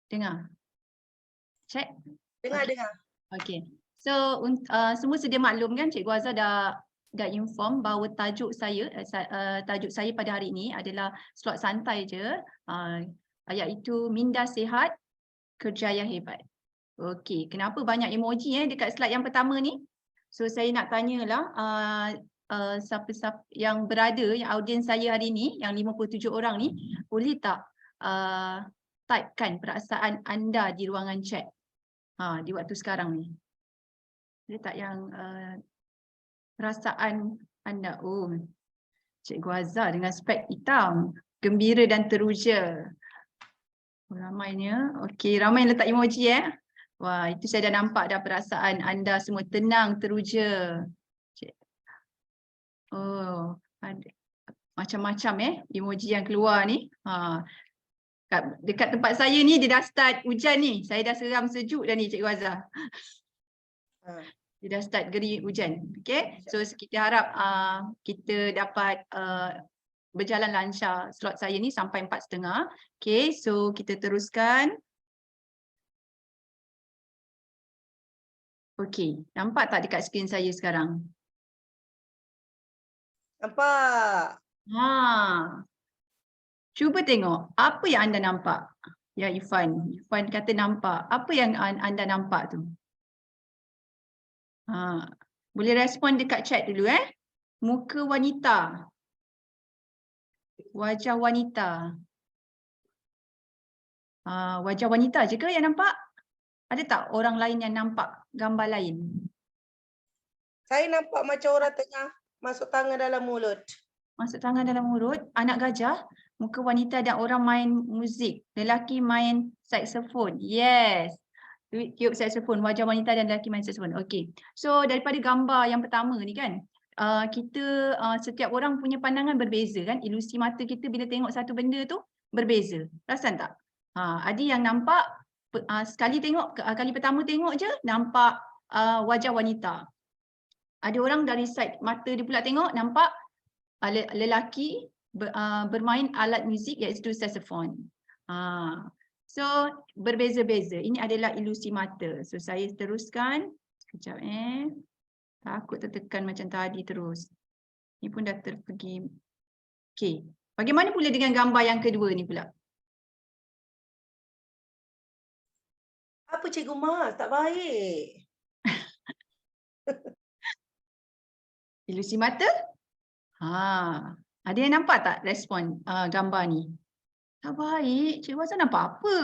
S4: Dengar? Check?
S3: Dengar.
S4: Okey. So semua sedia maklum kan, Cikgu Azhar dah inform bahawa tajuk saya pada hari ini adalah slot santai je, iaitu Minda Sihat Kerjaya Hebat. Okey, kenapa banyak emoji dekat slide yang pertama ni? So saya nak tanyalah siapa yang berada, yang audiens saya hari ini, yang 57 orang ni, boleh tak typekan perasaan anda di ruangan chat. Di waktu sekarang ni. Ada tak yang perasaan anda? Oh, Cikgu Azhar dengan spek hitam. Gembira dan teruja. Ramainya. Okey, ramai yang letak emoji Wah, itu saya dah nampak dah perasaan anda semua tenang, teruja. Oh, ada macam-macam emoji yang keluar ni. Dekat tempat saya ni dia dah start hujan ni. Saya dah seram sejuk dah ni Cikgu Azhar. Dia dah start geri hujan. Okay. So kita harap kita dapat berjalan lancar slot saya ni sampai 4.30. Okay. So kita teruskan. Okay. Nampak tak dekat skrin saya sekarang?
S3: Nampak.
S4: Cuba tengok apa yang anda nampak. Ya Ifan. Ifan kata nampak. Apa yang anda nampak tu? Boleh respon dekat chat dulu Muka wanita. Wajah wanita. Wajah wanita je ke yang nampak? Ada tak orang lain yang nampak gambar lain?
S3: Saya nampak macam orang tengah masuk tangan dalam mulut.
S4: Masuk tangan dalam mulut, anak gajah, muka wanita dan orang main muzik. Lelaki main saxophone. Yes. Tiup saxophone, wajah wanita dan lelaki main saxophone. Okey. So daripada gambar yang pertama ni kan, kita setiap orang punya pandangan berbeza kan. Ilusi mata kita bila tengok satu benda tu berbeza. Perasan tak? Ada yang nampak sekali tengok, kali pertama tengok je nampak wajah wanita. Ada orang dari side mata dia pula tengok nampak lelaki bermain alat muzik iaitu saxophone. So berbeza-beza. Ini adalah ilusi mata. So saya teruskan. Sekejap Takut tertekan macam tadi terus. Ini pun dah terpergi. Okey. Bagaimana pula dengan gambar yang kedua ni pula?
S3: Apa Cikgu Mas? Tak baik.
S4: Ilusi mata? Ada yang nampak tak respon gambar ni? Tak baik. Cikgu Azhar nampak apa?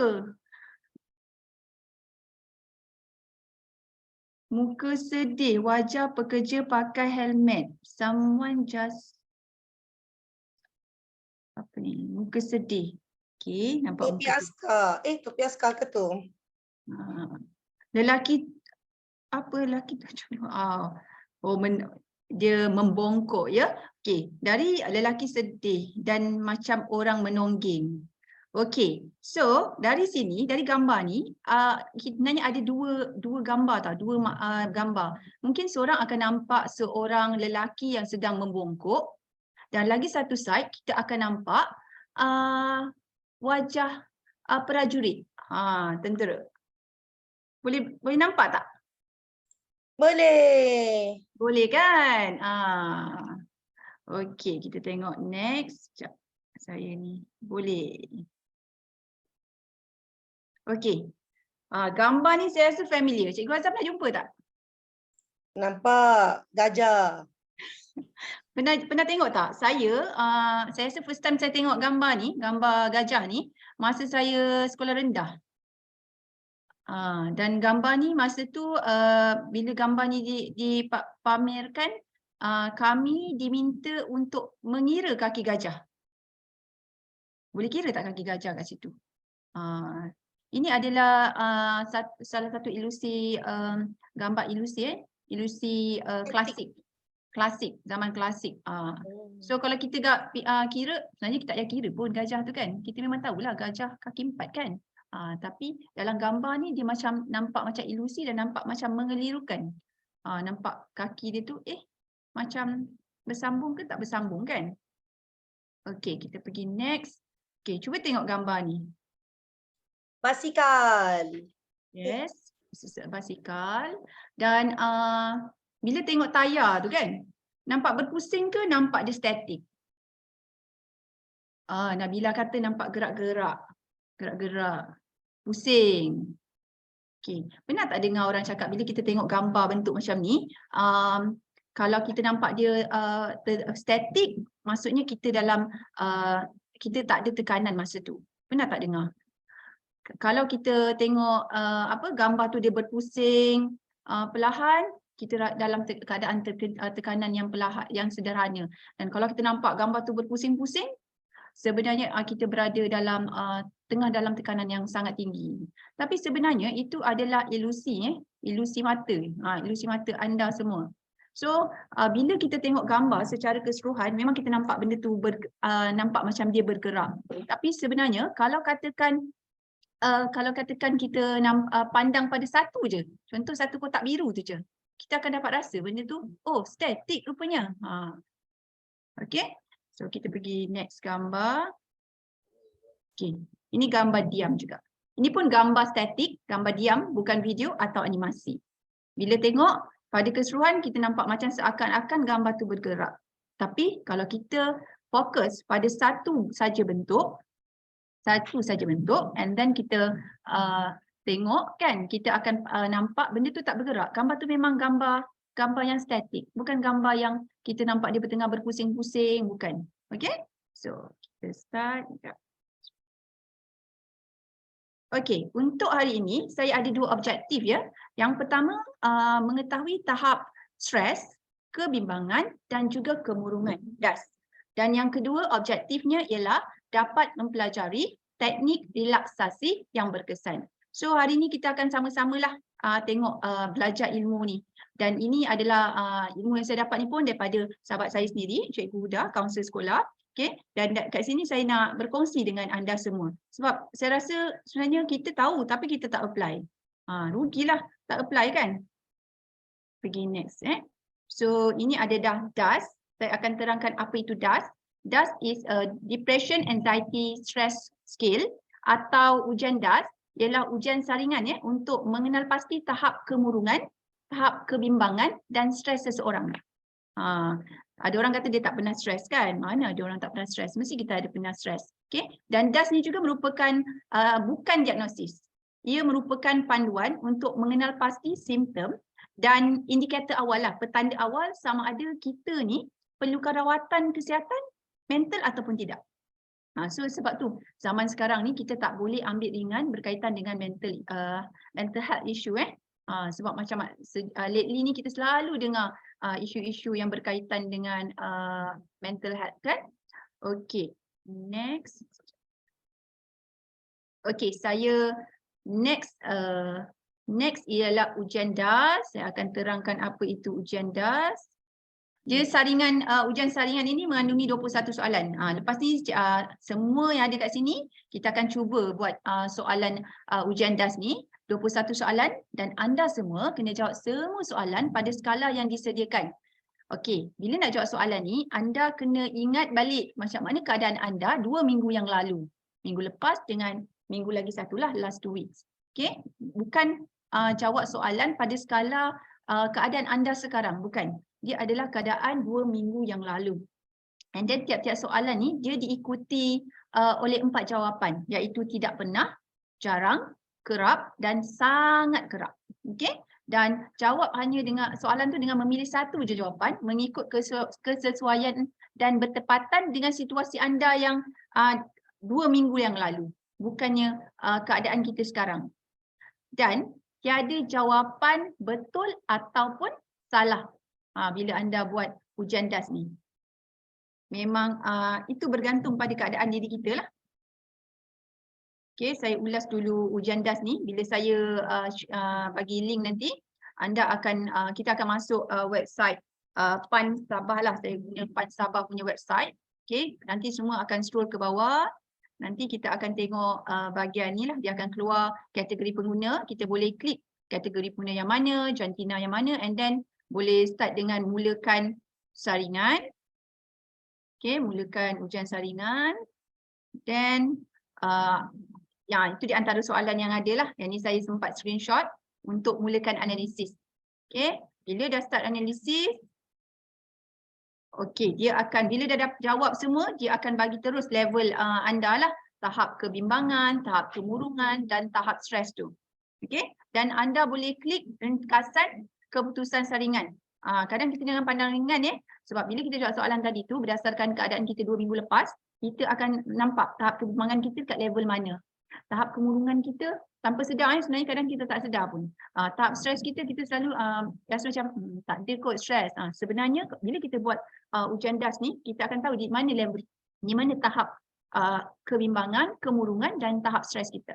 S4: Muka sedih, wajah pekerja pakai helmet. Someone just... Apa ni? Muka sedih. Okey, nampak
S3: Topi
S4: muka
S3: askar. Topi askar ke tu?
S4: Lelaki, apa lelaki tu? Dia membongkok ya. Okey, dari lelaki sedih dan macam orang menongging. Okey, so dari sini, dari gambar ni, sebenarnya ada dua gambar tau, gambar. Mungkin seorang akan nampak seorang lelaki yang sedang membongkok dan lagi satu side kita akan nampak wajah prajurit, tentera. Boleh nampak tak?
S3: Boleh.
S4: Boleh kan? Okey, kita tengok next. Sekejap. Saya ni boleh. Okey. Gambar ni saya rasa familiar. Cikgu Azhar pernah jumpa tak?
S3: Nampak gajah.
S4: Pernah tengok tak? Saya rasa first time saya tengok gambar ni, gambar gajah ni, masa saya sekolah rendah. Dan gambar ni masa tu bila gambar ni dipamerkan, kami diminta untuk mengira kaki gajah. Boleh kira tak kaki gajah kat situ? Ini adalah salah satu ilusi, gambar ilusi ilusi klasik, zaman klasik. So kalau kita kira, sebenarnya kita tak payah kira pun gajah tu kan. Kita memang tahulah gajah kaki 4 kan. Tapi dalam gambar ni dia macam nampak macam ilusi dan nampak macam mengelirukan. Nampak kaki dia tu macam bersambung ke tak bersambung kan? Okey, kita pergi next. Okey, cuba tengok gambar ni.
S3: Basikal.
S4: Yes, basikal. Dan bila tengok tayar tu kan, nampak berpusing ke nampak dia statik? Nabila kata nampak gerak-gerak, pusing. Okey, pernah tak dengar orang cakap bila kita tengok gambar bentuk macam ni, kalau kita nampak dia statik, maksudnya kita dalam kita tak ada tekanan masa tu. Pernah tak dengar? Kalau kita tengok gambar tu dia berpusing perlahan, kita dalam keadaan tekanan yang perlahan, yang sederhana. Dan kalau kita nampak gambar tu berpusing-pusing, sebenarnya kita berada dalam tengah dalam tekanan yang sangat tinggi. Tapi sebenarnya itu adalah ilusi ilusi mata anda semua. So bila kita tengok gambar secara keseluruhan, memang kita nampak benda tu nampak macam dia bergerak. Tapi sebenarnya kalau katakan kita pandang pada satu je, contoh satu kotak biru tu je, kita akan dapat rasa benda tu, oh statik rupanya. Okay, so kita pergi next gambar. Okay, ini gambar diam juga. Ini pun gambar statik, gambar diam, bukan video atau animasi. Bila tengok pada keseluruhan, kita nampak macam seakan-akan gambar tu bergerak. Tapi kalau kita fokus pada satu saja bentuk, and then kita tengok kan, kita akan nampak benda tu tak bergerak. Gambar tu memang gambar yang statik, bukan gambar yang kita nampak dia tengah berpusing-pusing, bukan. Okay, so kita start. Okay, untuk hari ini saya ada dua objektif ya. Yang pertama, mengetahui tahap stres, kebimbangan dan juga kemurungan DAS. Dan yang kedua objektifnya ialah dapat mempelajari teknik relaksasi yang berkesan. So hari ini kita akan sama-samalah tengok belajar ilmu ni. Dan ini adalah ilmu yang saya dapat ni pun daripada sahabat saya sendiri, Cikgu Huda, kaunselor sekolah. Okay? Dan kat sini saya nak berkongsi dengan anda semua. Sebab saya rasa sebenarnya kita tahu tapi kita tak apply. Rugilah tak apply kan? Pergi next. So ini ada DAS. Saya akan terangkan apa itu DAS. DAS is a Depression Anxiety Stress Scale atau ujian DAS ialah ujian saringan untuk mengenal pasti tahap kemurungan, tahap kebimbangan dan stres seseorang. Ada orang kata dia tak pernah stres kan? Mana ada orang tak pernah stres? Mesti kita ada pernah stres. Okay? Dan DAS ni juga merupakan bukan diagnosis. Ia merupakan panduan untuk mengenal pasti simptom dan indikator awal lah, petanda awal sama ada kita ni perlukan rawatan kesihatan mental ataupun tidak. So sebab tu zaman sekarang ni kita tak boleh ambil ringan berkaitan dengan mental health issue sebab macam lately ni kita selalu dengar isu-isu yang berkaitan dengan mental health kan. Okay, next. Okay, saya next ialah ujian DAS. Saya akan terangkan apa itu ujian DAS. Dia saringan, ujian saringan ini mengandungi 21 soalan. Lepas ni semua yang ada kat sini kita akan cuba buat soalan ujian DAS ni 21 soalan dan anda semua kena jawab semua soalan pada skala yang disediakan. Okey, bila nak jawab soalan ni anda kena ingat balik macam mana keadaan anda 2 minggu yang lalu. Minggu lepas dengan minggu lagi satulah, last 2 weeks. Okey, bukan jawab soalan pada skala keadaan anda sekarang, bukan. Dia adalah keadaan 2 minggu yang lalu. And then tiap-tiap soalan ni dia diikuti oleh 4 jawapan, iaitu tidak pernah, jarang, kerap dan sangat kerap. Okey? Dan jawab hanya dengan soalan tu dengan memilih satu je jawapan mengikut kesesuaian dan bertepatan dengan situasi anda yang 2 minggu yang lalu, bukannya keadaan kita sekarang. Dan tiada jawapan betul ataupun salah bila anda buat ujian DAS ni. Memang itu bergantung pada keadaan diri kita lah. Okay, saya ulas dulu ujian DAS ni. Bila saya bagi link nanti, kita akan masuk website PAN Sabah lah. Saya guna PAN Sabah punya website. Okay, nanti semua akan scroll ke bawah. Nanti kita akan tengok bahagian ni lah. Dia akan keluar kategori pengguna. Kita boleh klik kategori pengguna yang mana, jantina yang mana, and then boleh start dengan mulakan saringan. Okay, mulakan ujian saringan. Then itu di antara soalan yang ada lah. Yang ni saya sempat screenshot untuk mulakan analisis. Okay, bila dah start analisis, okay, dia akan, bila dah jawab semua, dia akan bagi terus level anda lah. Tahap kebimbangan, tahap kemurungan dan tahap stres tu. Okay, dan anda boleh klik ringkasan keputusan saringan. Kadang kita jangan pandang ringan sebab bila kita jawab soalan tadi tu berdasarkan keadaan kita 2 minggu lepas, kita akan nampak tahap kebimbangan kita kat level mana. Tahap kemurungan kita tanpa sedar sebenarnya kadang kita tak sedar pun. Tahap stres kita selalu rasa macam tak ada kot stres. Sebenarnya bila kita buat ujian DAS ni, kita akan tahu di mana level, di mana tahap kebimbangan, kemurungan dan tahap stres kita.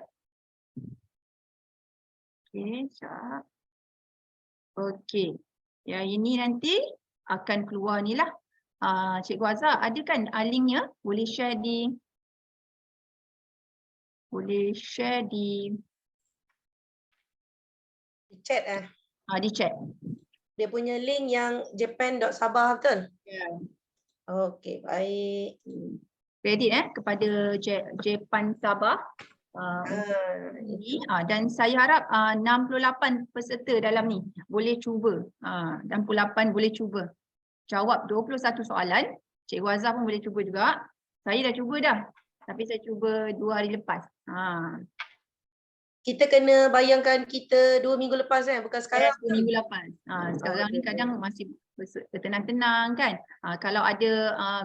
S4: Okey, sekejap. Okey. Ya, ini nanti akan keluar ni lah. Cikgu Azhar ada kan linknya? Boleh share di
S3: Di chat
S4: di chat.
S3: Dia punya link yang japan.sabah betul?
S4: Ya.
S3: Okey, baik.
S4: Kredit kepada Japan Sabah. Ini dan saya harap 68 peserta dalam ni boleh cuba. 68 boleh cuba. Jawab 21 soalan. Cikgu Azhar pun boleh cuba juga. Saya dah cuba dah. Tapi saya cuba 2 hari lepas.
S3: Kita kena bayangkan kita 2 minggu lepas bukan sekarang.
S4: 2 minggu lepas. Sekarang ni kadang masih tenang-tenang kan. Kalau ada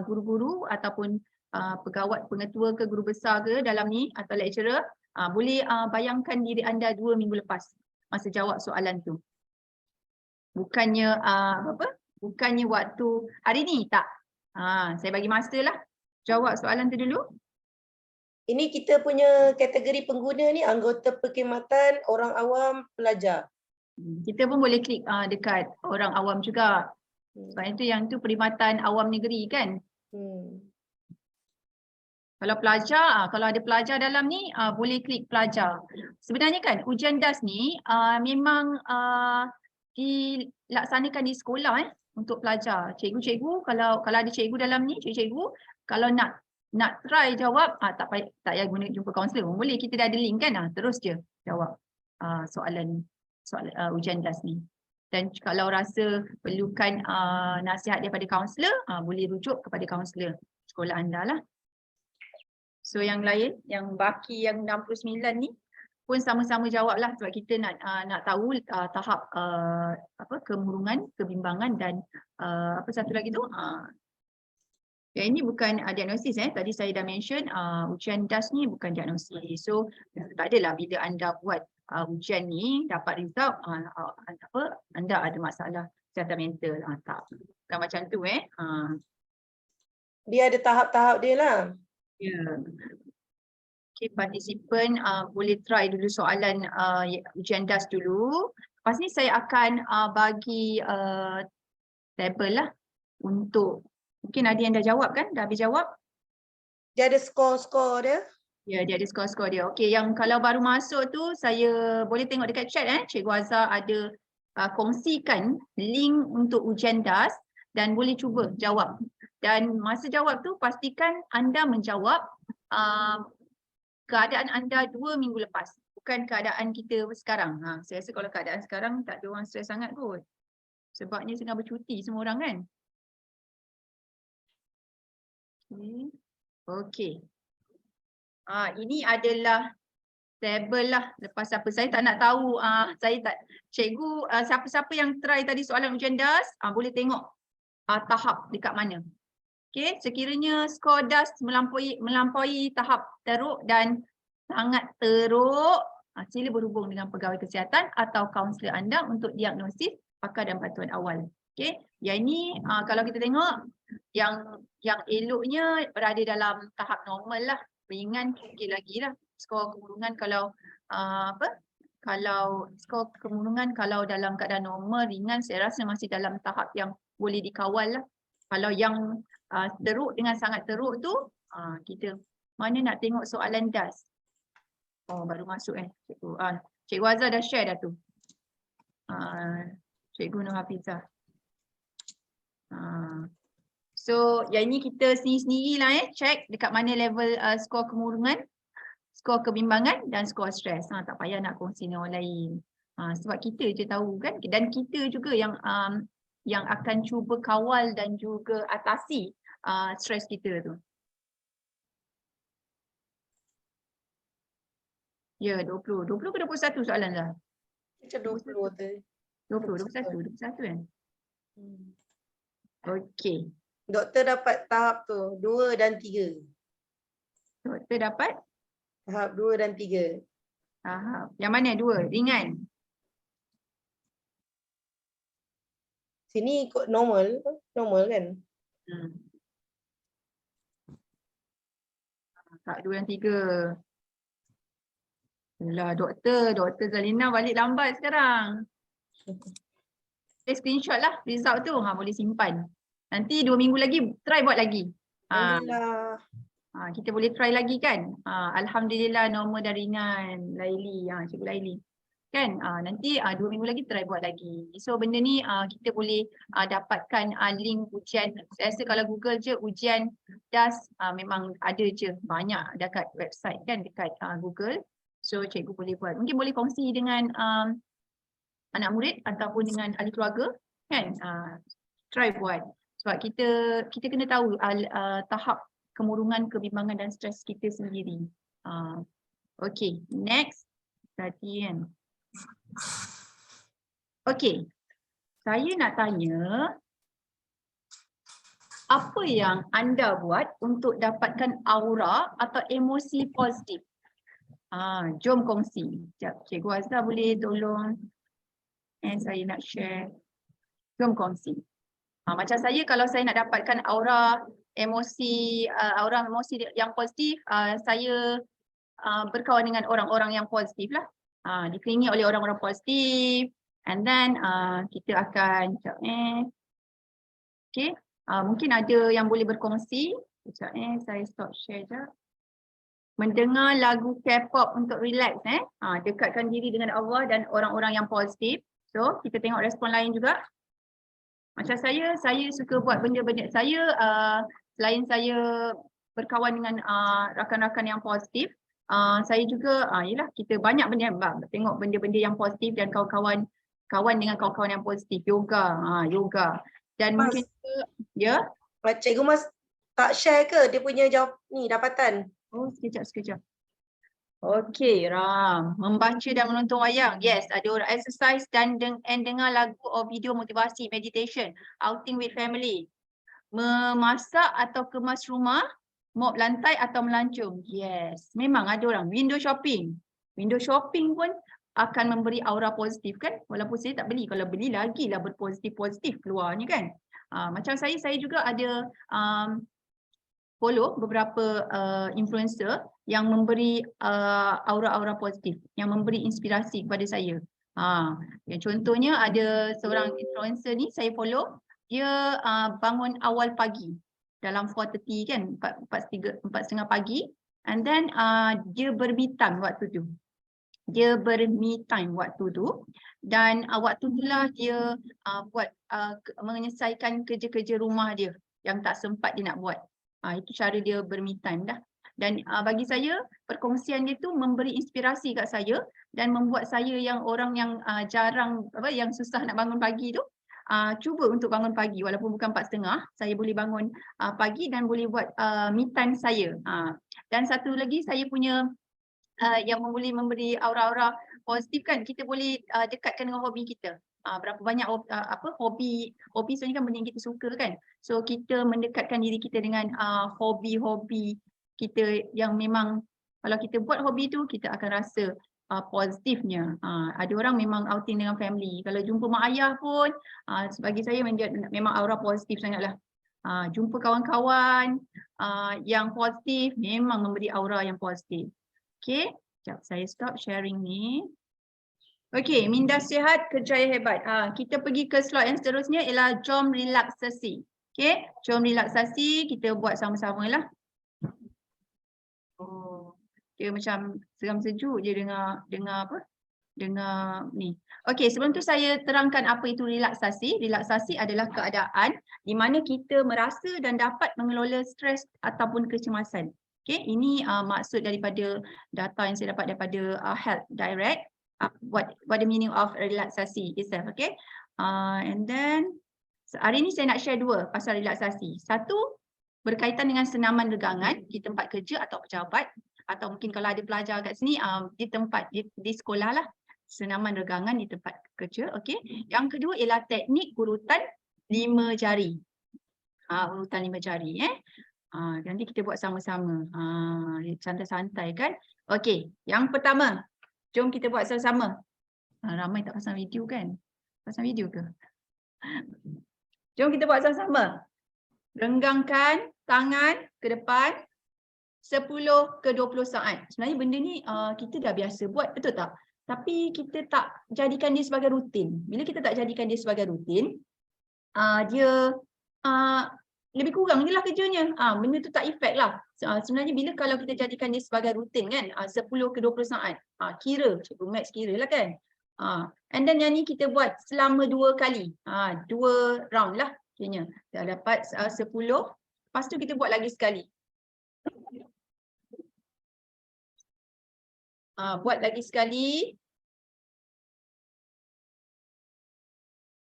S4: guru-guru ataupun pegawai pengetua ke guru besar ke dalam ni atau lecturer, boleh bayangkan diri anda 2 minggu lepas masa jawab soalan tu. Bukannya bukannya waktu hari ni tak. Saya bagi masa lah jawab soalan tu dulu.
S3: Ini kita punya kategori pengguna ni anggota perkhidmatan, orang awam, pelajar.
S4: Kita pun boleh klik dekat orang awam juga. Sebab itu yang tu perkhidmatan awam negeri kan. Kalau pelajar, kalau ada pelajar dalam ni boleh klik pelajar. Sebenarnya kan ujian DAS ni memang dilaksanakan di sekolah untuk pelajar. Cikgu-cikgu kalau ada cikgu dalam ni, cikgu-cikgu kalau nak try jawab tak payah guna jumpa kaunselor pun boleh. Kita dah ada link kan, terus je jawab soalan ujian DAS ni. Dan kalau rasa perlukan nasihat daripada kaunselor, boleh rujuk kepada kaunselor sekolah anda lah. So yang lain, yang baki yang 69 ni pun sama-sama jawab lah sebab kita nak tahu tahap kemurungan, kebimbangan dan apa satu lagi tu. Yang ini bukan diagnosis Tadi saya dah mention ujian DAS ni bukan diagnosis. So tak adalah bila anda buat ujian ni dapat result anda ada masalah kesihatan mental. Tak. Bukan macam tu
S3: Dia ada tahap-tahap dia lah.
S4: Ya. Okay, partisipan boleh try dulu soalan ujian DAS dulu. Lepas ni saya akan bagi tabel lah untuk mungkin ada yang dah jawab kan? Dah habis jawab?
S3: Dia ada skor-skor dia.
S4: Ya, dia ada skor-skor dia. Okey, yang kalau baru masuk tu saya boleh tengok dekat chat Cikgu Azhar ada kongsikan link untuk ujian DAS dan boleh cuba jawab. Dan masa jawab tu pastikan anda menjawab keadaan anda 2 minggu lepas. Bukan keadaan kita sekarang. Saya rasa kalau keadaan sekarang tak ada orang stres sangat kot. Sebabnya tengah bercuti semua orang kan. Okey. Ini adalah tabel lah lepas apa. Saya tak nak tahu cikgu siapa-siapa yang try tadi soalan ujian DAS boleh tengok tahap dekat mana. Okey, sekiranya skor DAS melampaui tahap teruk dan sangat teruk, sila berhubung dengan pegawai kesihatan atau kaunselor anda untuk diagnosis, pakar dan bantuan awal. Okey, yang ini kalau kita tengok yang eloknya berada dalam tahap normal lah. Ringan okey lagi lah. Skor kemurungan kalau kalau skor kemurungan kalau dalam keadaan normal, ringan, saya rasa masih dalam tahap yang boleh dikawal lah. Kalau yang teruk dengan sangat teruk tu, kita mana nak tengok soalan DAS. Baru masuk cikgu. Cikgu Azhar dah share dah tu. Cikgu Nur Hafizah. So yang ini kita sendiri-sendiri lah check dekat mana level skor kemurungan, skor kebimbangan dan skor stres. Tak payah nak kongsi dengan orang lain. Sebab kita je tahu kan, dan kita juga yang akan cuba kawal dan juga atasi stres kita tu. Ya, 20 ke 21 soalan lah?
S3: Macam 20 tu.
S4: 21 kan? Okey.
S3: Doktor dapat tahap tu 2 dan 3.
S4: Doktor dapat
S3: Tahap 2 dan 3.
S4: tahap. Yang mana 2? Ringan.
S3: Sini ikut normal kan?
S4: Tahap 2 dan 3. Alah, Doktor Zalina balik lambat sekarang. Screenshot lah result tu. Boleh simpan. Nanti 2 minggu lagi try buat lagi.
S3: Alhamdulillah.
S4: Kita boleh try lagi kan. Alhamdulillah normal dan ringan. Laili, Cikgu Laili. Kan? Nanti 2 minggu lagi try buat lagi. So benda ni kita boleh dapatkan link ujian. Saya rasa kalau Google je ujian DAS memang ada je. Banyak dekat website kan, dekat Google. So cikgu boleh buat. Mungkin boleh kongsi dengan anak murid ataupun dengan ahli keluarga kan. Try buat. Sebab kita kena tahu tahap kemurungan, kebimbangan dan stres kita sendiri. Okay, next. Tadi kan. Okay, saya nak tanya, apa yang anda buat untuk dapatkan aura atau emosi positif? Jom kongsi. Sekejap, Cikgu Azhar boleh tolong. Saya nak share. Jom kongsi. Macam saya, kalau saya nak dapatkan aura emosi yang positif, saya berkawan dengan orang-orang yang positif lah. Dikelilingi oleh orang-orang positif, and then kita akan okay. Mungkin ada yang boleh berkongsi. Sekejap, saya stop share je. Mendengar lagu K-pop untuk relax, dekatkan diri dengan Allah dan orang-orang yang positif. So kita tengok respon lain juga. Macam saya suka buat benda-benda. Selain saya berkawan dengan rakan-rakan yang positif, saya juga yelah, kita banyak benda, tengok benda-benda yang positif dan kawan dengan kawan-kawan yang positif. Yoga dan
S3: Mas,
S4: mungkin ya.
S3: Cikgu Mas tak share ke dia punya dapatan?
S4: Sekejap. Okey, Ram. Membaca dan menonton wayang. Yes, ada orang exercise dan dengar lagu atau video motivasi, meditation, outing with family. Memasak atau kemas rumah, mop lantai atau melancong. Yes, memang ada orang. Window shopping. Window shopping pun akan memberi aura positif kan? Walaupun saya tak beli. Kalau beli lagi lah berpositif-positif keluarnya kan? Macam saya juga ada follow beberapa influencer yang memberi aura-aura positif, yang memberi inspirasi kepada saya. Contohnya ada seorang influencer ni saya follow, dia bangun awal pagi dalam 4:30 kan, 4:30 pagi, and then dia ber-me time waktu tu. Dan waktu itulah dia buat menyelesaikan kerja-kerja rumah dia yang tak sempat dia nak buat. Itu cara dia ber-me time dah. Dan bagi saya, perkongsian dia tu memberi inspirasi kat saya dan membuat saya yang orang yang jarang, yang susah nak bangun pagi tu, cuba untuk bangun pagi walaupun bukan 4:30, saya boleh bangun pagi dan boleh buat me time saya. Dan satu lagi saya punya yang boleh memberi aura-aura positif kan, kita boleh dekatkan dengan hobi kita. Berapa banyak hobi sebenarnya kan benda yang kita suka kan. So kita mendekatkan diri kita dengan hobi-hobi kita yang memang kalau kita buat hobi tu kita akan rasa positifnya. Ada orang memang outing dengan family. Kalau jumpa mak ayah pun bagi saya memang aura positif sangatlah. Jumpa kawan-kawan yang positif memang memberi aura yang positif. Okay, sekejap saya stop sharing ni. Okay, minda sihat, kerjaya hebat. Kita pergi ke slide yang seterusnya ialah jom relaksasi. Okay, jom relaksasi, kita buat sama-sama lah. Dia macam seram sejuk je dengar ni. Okay, sebelum tu saya terangkan apa itu relaksasi. Relaksasi adalah keadaan di mana kita merasa dan dapat mengelola stres ataupun kecemasan. Okay, ini maksud daripada data yang saya dapat daripada Health Direct. What the meaning of relaksasi itself, okay? And then hari ni saya nak share dua pasal relaksasi. Satu berkaitan dengan senaman regangan di tempat kerja atau pejabat, atau mungkin kalau ada pelajar kat sini di tempat di sekolah lah, senaman regangan di tempat kerja, okay? Yang kedua ialah teknik urutan 5 jari. Urutan 5 jari nanti kita buat sama-sama. Santai-santai kan? Okey, yang pertama. Jom kita buat sama-sama. Ramai tak pasang video kan? Pasang video ke? Jom kita buat sama-sama. Renggangkan tangan ke depan 10 ke 20 saat. Sebenarnya benda ni kita dah biasa buat, betul tak? Tapi kita tak jadikan dia sebagai rutin. Bila kita tak jadikan dia sebagai rutin, dia lebih kurang je lah kerjanya. Benda tu tak efek lah. Sebenarnya bila kalau kita jadikan dia sebagai rutin kan, 10 ke 20 saat. Kira, cikgu maths kira lah kan. And then yang ni kita buat selama 2 kali. 2 round lah kiranya. Dah dapat 10. Lepas tu kita buat lagi sekali. Buat lagi sekali.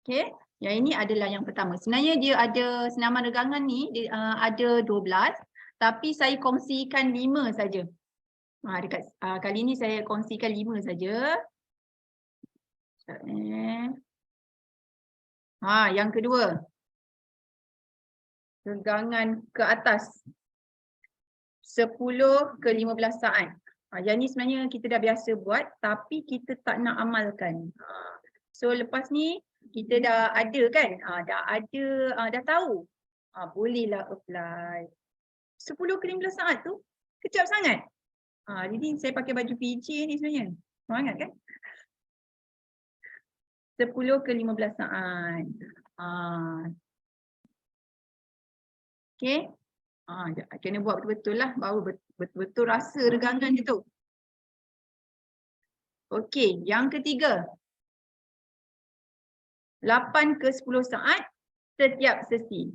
S4: Okay. Yang ini adalah yang pertama. Sebenarnya dia ada senaman regangan ni, dia, ada 12. Tapi saya kongsikan 5 saja. Dekat kali ni saya kongsikan 5 saja. Yang kedua. Regangan ke atas. 10 ke 15 saat. Yang ni sebenarnya kita dah biasa buat tapi kita tak nak amalkan. So lepas ni kita dah ada kan? Dah tahu. Bolehlah apply. 10 ke 15 saat tu kejap sangat. Jadi saya pakai baju PJ ni sebenarnya. Semangat kan? 10 ke 15 saat. Okay. Kena buat betul-betul lah. Baru betul-betul rasa regangan dia tu. Okey, yang ketiga. 8 ke 10 saat setiap sesi.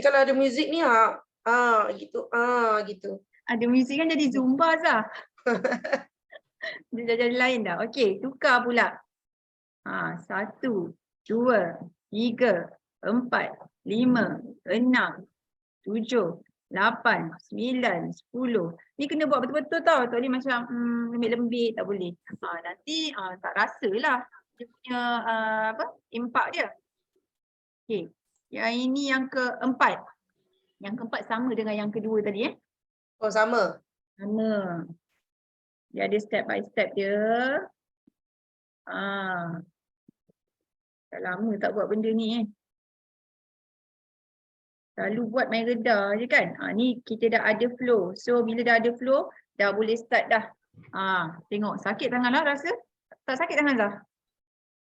S3: Kalau ada muzik ni gitu. Gitu.
S4: Ada muzik kan jadi zumba Zah. Dia dah jadi lain dah. Okey, tukar pula. 1, 2, 3, 4, 5, 6, 7, 8, 9, 10. Ni kena buat betul-betul tau. Tak boleh macam lembik-lembik, tak boleh. Nanti tak rasalah dia punya impak dia. Okey. Yang ini yang keempat. Yang keempat sama dengan yang kedua tadi
S3: Oh, sama.
S4: Sama. Dia ada step by step dia. Dah lama tak buat benda ni Selalu buat main reda je kan. Ni kita dah ada flow. So bila dah ada flow, dah boleh start dah. Tengok sakit tangan lah rasa. Tak sakit tangan Zah?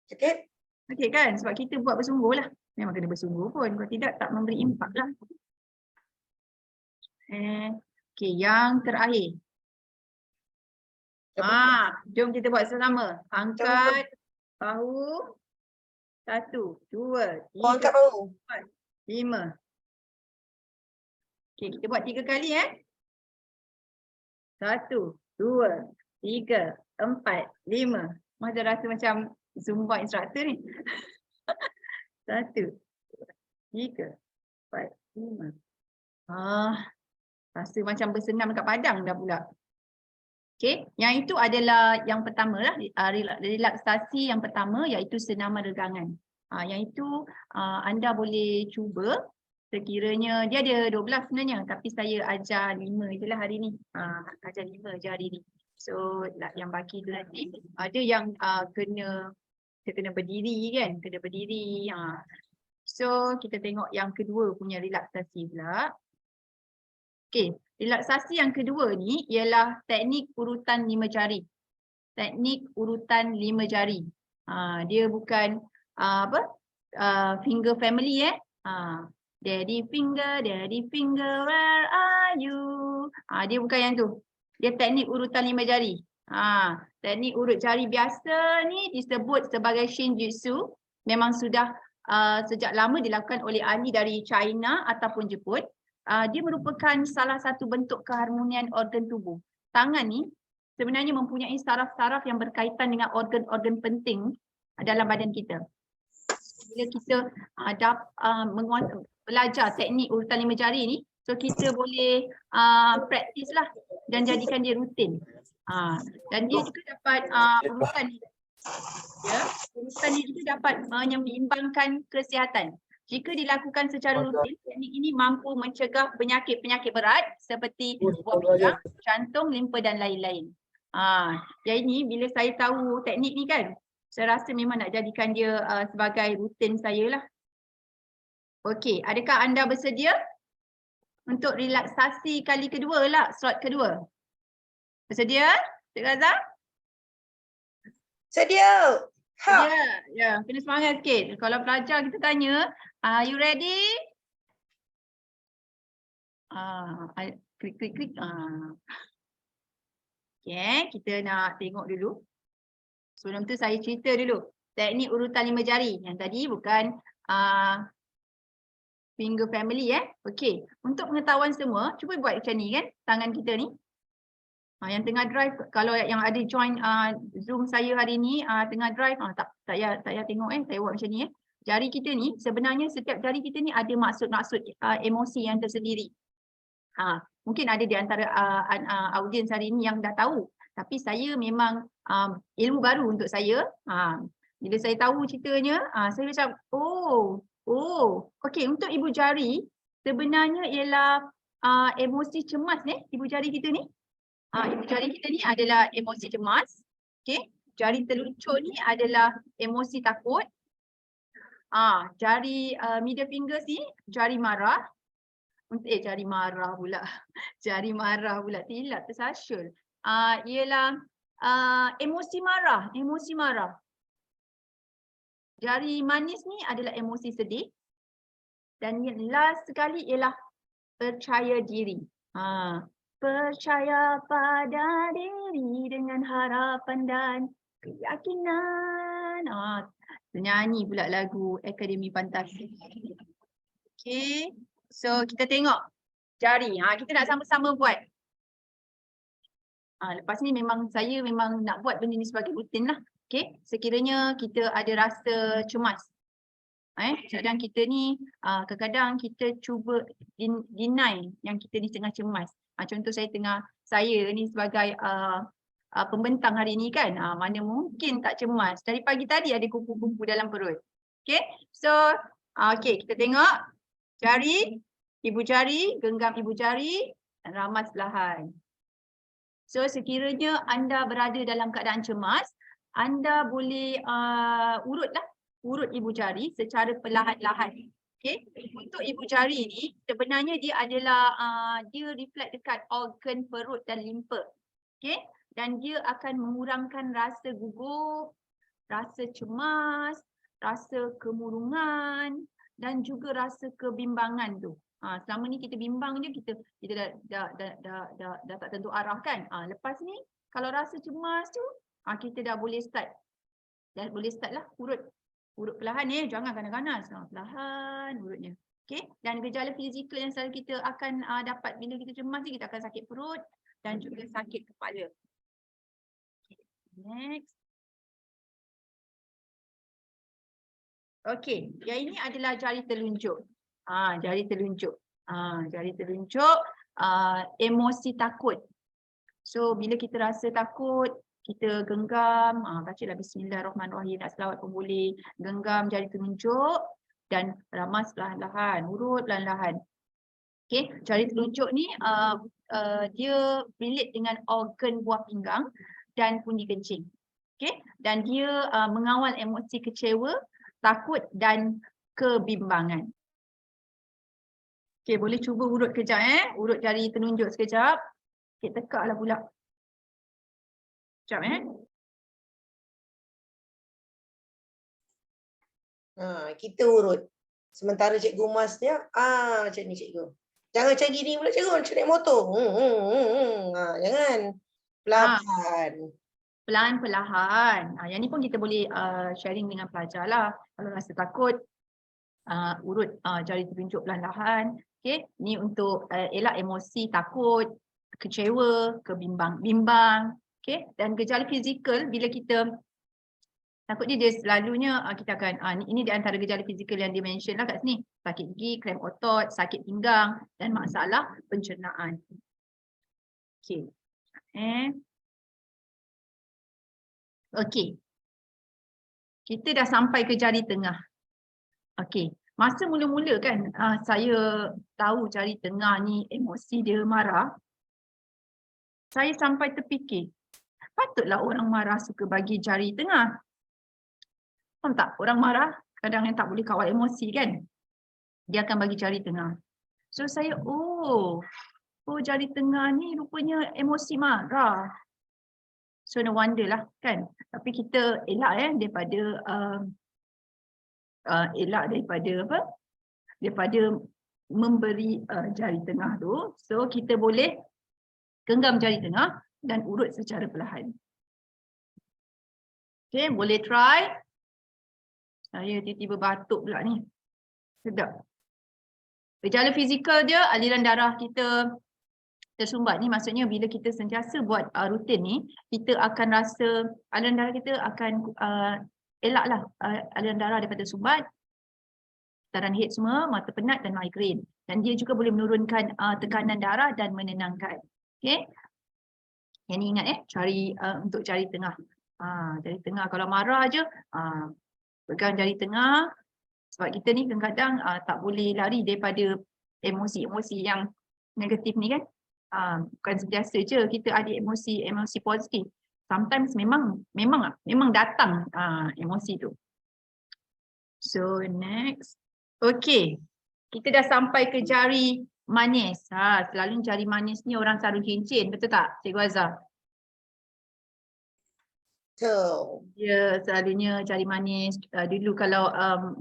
S3: Sakit?
S4: Sakit kan? Sebab kita buat bersungguh lah. Memang kena bersungguh pun. Kalau tidak tak memberi impak lah. Okay, yang terakhir. Jom kita buat sama. Angkat bahu. 1, 2, 3,
S3: Angkat bahu.
S4: 5. Okay, kita buat 3 kali 1, 2, 3, 4, 5. Macam rasa macam Zumba instructor ni. 1, 2, 3, 4, 5. Rasa macam bersenam dekat padang dah pula. Okay, yang itu adalah yang pertama lah, relaksasi yang pertama iaitu senaman regangan. Yang itu anda boleh cuba sekiranya dia ada 12 sebenarnya tapi saya ajar 5 je lah hari ni. Ajar 5 je hari ni. So yang baki tu nanti ada yang kena berdiri kan, kena berdiri. So kita tengok yang kedua punya relaksasi pula. Okay, relaksasi yang kedua ni ialah teknik urutan 5 jari. Teknik urutan 5 jari. Dia bukan finger family daddy finger, where are you? Dia bukan yang tu. Dia teknik urutan 5 jari. Teknik urut jari biasa ni disebut sebagai Shinjutsu. Memang sudah sejak lama dilakukan oleh ahli dari China ataupun Jepun. Dia merupakan salah satu bentuk keharmonian organ tubuh. Tangan ni sebenarnya mempunyai saraf-saraf yang berkaitan dengan organ-organ penting dalam badan kita. Bila kita belajar teknik urutan 5 jari ni, so kita boleh praktis lah dan jadikan dia rutin. Dan dia juga dapat urutan Ya, urutan itu dapat menyeimbangkan kesihatan. Jika dilakukan secara rutin, teknik ini mampu mencegah penyakit-penyakit berat seperti buah pinggang, jantung, limpa dan lain-lain. Yang ini bila saya tahu teknik ni kan, saya rasa memang nak jadikan dia sebagai rutin saya lah. Okey, adakah anda bersedia untuk relaksasi kali kedua lah, slot kedua? Bersedia, Cik Raza?
S3: Sedia. Ha.
S4: Sedia. Ya, kena semangat sikit. Kalau pelajar kita tanya, are you ready? Klik. Okay, kita nak tengok dulu. Sebelum tu saya cerita dulu. Teknik urutan 5 jari. Yang tadi bukan finger family Okey, untuk pengetahuan semua, cuba buat macam ni kan, tangan kita ni. Yang tengah drive, kalau yang ada join Zoom saya hari ni tengah drive, tak payah tengok saya buat macam ni Jari kita ni, sebenarnya setiap jari kita ni ada maksud-maksud emosi yang tersendiri. Mungkin ada di antara audiens hari ni yang dah tahu, tapi saya memang ilmu baru untuk saya. Bila saya tahu ceritanya, saya macam okey, untuk ibu jari sebenarnya ialah emosi cemas ibu jari kita ni. Ibu jari kita ni adalah emosi cemas. Okey, jari telunjuk ni adalah emosi takut. Jari middle fingers ni jari marah. Jari marah pula. Jari marah pula, tilap tersasul. Ialah emosi marah. Jari manis ni adalah emosi sedih. Dan yang last sekali ialah percaya diri. Percaya pada diri dengan harapan dan keyakinan. Nyanyi pula lagu Akademi Fantasi. Okay, so kita tengok jari. Kita nak sama-sama buat. Lepas ni saya memang nak buat benda ni sebagai rutin lah. Okay, sekiranya kita ada rasa cemas. Kadang kita ni kadang-kadang kita cuba deny yang kita ni tengah cemas. Contoh saya ni sebagai pembentang hari ni kan, mana mungkin tak cemas. Dari pagi tadi ada kupu-kupu dalam perut. Okay, so kita tengok jari, ibu jari, genggam ibu jari dan ramas perlahan. So sekiranya anda berada dalam keadaan cemas, anda boleh urut ibu jari secara perlahan-lahan. Okay. Untuk ibu jari ni sebenarnya dia adalah dia reflect dekat organ perut dan limpa. Okay. Dan dia akan mengurangkan rasa gugup, rasa cemas, rasa kemurungan dan juga rasa kebimbangan tu. Selama ni kita bimbang je, kita dah tak tentu arah kan. Lepas ni kalau rasa cemas tu kita dah boleh start. Dah boleh start lah urut perlahan jangan ganas-ganas. Perlahan urutnya. Okey, dan gejala fizikal yang selalu kita akan dapat bila kita cemas ni, kita akan sakit perut dan juga sakit kepala. Okay, next. Okey, yang ini adalah jari telunjuk. Jari telunjuk. Jari telunjuk emosi takut. So bila kita rasa takut, kita genggam, bacalah Bismillahirrahmanirrahim, nak selawat pun boleh. Genggam jari telunjuk dan ramas perlahan-lahan, urut perlahan-lahan. Okay, jari telunjuk ni dia relate dengan organ buah pinggang dan pundi kencing. Okay, dan dia mengawal emosi kecewa, takut dan kebimbangan. Okay, boleh cuba urut kejap urut jari telunjuk sekejap. Okay, tekaklah pula. Sekejap
S3: kita urut. Sementara cikgu masnya macam ni cikgu. Jangan macam gini pula cikgu, macam naik motor. Jangan. Pelan-pelan.
S4: Pelan-pelan. Yang ni pun kita boleh sharing dengan pelajar lah. Kalau rasa takut, urut jari telunjuk pelan-pelan. Okay, ni untuk elak emosi takut, kecewa, bimbang. Okay, dan gejala fizikal bila kita takut dia selalunya kita akan ini di antara gejala fizikal yang dia mention lah kat sini. Sakit gigi, krem otot, sakit pinggang dan masalah pencernaan. Okay. Okay. kita dah sampai ke jari tengah. Okey, masa mula-mula kan saya tahu jari tengah ni emosi dia marah. Saya sampai terfikir, patutlah orang marah suka bagi jari tengah. Faham tak? Orang marah kadang yang tak boleh kawal emosi kan. Dia akan bagi jari tengah. So saya, oh jari tengah ni rupanya emosi marah. So no wonder lah kan. Tapi kita elak daripada daripada memberi jari tengah tu. So kita boleh genggam jari tengah dan urut secara perlahan. Okay, boleh try. Saya tiba-tiba batuk pula ni. Sedap. Gejala fizikal dia, aliran darah kita tersumbat ni, maksudnya bila kita sentiasa buat rutin ni, kita akan rasa aliran darah kita akan elaklah aliran darah daripada sumbat, tekanan head semua, mata penat dan migraine. Dan dia juga boleh menurunkan tekanan darah dan menenangkan. Okay. Yang ni ingat cari untuk jari tengah. Jari tengah kalau marah je, pegang jari tengah. Sebab kita ni kadang-kadang tak boleh lari daripada emosi-emosi yang negatif ni kan. Bukan sentiasa je kita ada emosi positif. Sometimes memang datang emosi tu. So next. Okay. Kita dah sampai ke jari manis. Selalu jari manis ni orang sarung cincin. Betul tak, Cikgu Azhar?
S3: Betul.
S4: Ya, selalunya jari manis. Dulu kalau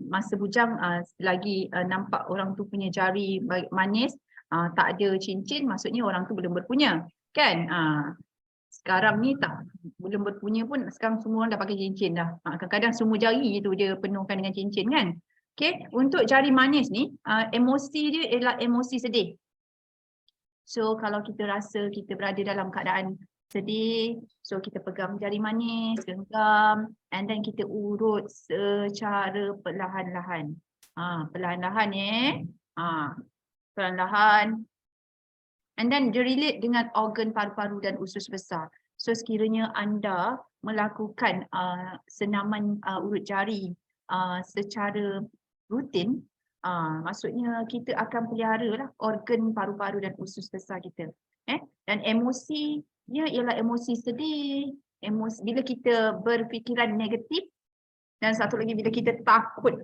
S4: masa bujang lagi nampak orang tu punya jari manis, tak ada cincin, maksudnya orang tu belum berpunya. Kan? Sekarang ni tak, belum berpunya pun sekarang semua orang dah pakai cincin dah. Kadang-kadang semua jari tu dia penuhkan dengan cincin kan. Okay, untuk jari manis ni, emosi dia ialah emosi sedih. So kalau kita rasa kita berada dalam keadaan sedih, so kita pegang jari manis, genggam, and then kita urut secara perlahan-lahan. Perlahan-lahan perlahan-lahan. And then dia relate dengan organ paru-paru dan usus besar. So sekiranya anda melakukan senaman urut jari secara rutin, maksudnya kita akan pelihara lah organ paru-paru dan usus besar kita. Dan emosinya ialah emosi sedih, emosi bila kita berfikiran negatif, dan satu lagi bila kita takut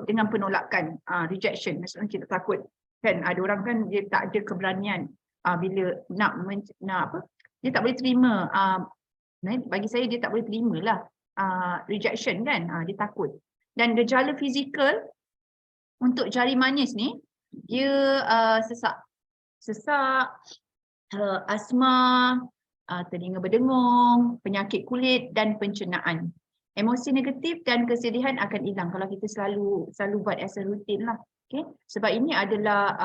S4: dengan penolakan, rejection, maksudnya kita takut. Kan ada orang kan dia tak ada keberanian bila dia tak boleh terima, bagi saya dia tak boleh terima lah rejection kan, dia takut. Dan gejala fizikal untuk jari manis ni, dia sesak, asma, telinga berdengung, penyakit kulit dan pencernaan. Emosi negatif dan kesedihan akan hilang kalau kita selalu buat as a rutin lah. Okay. Sebab ini adalah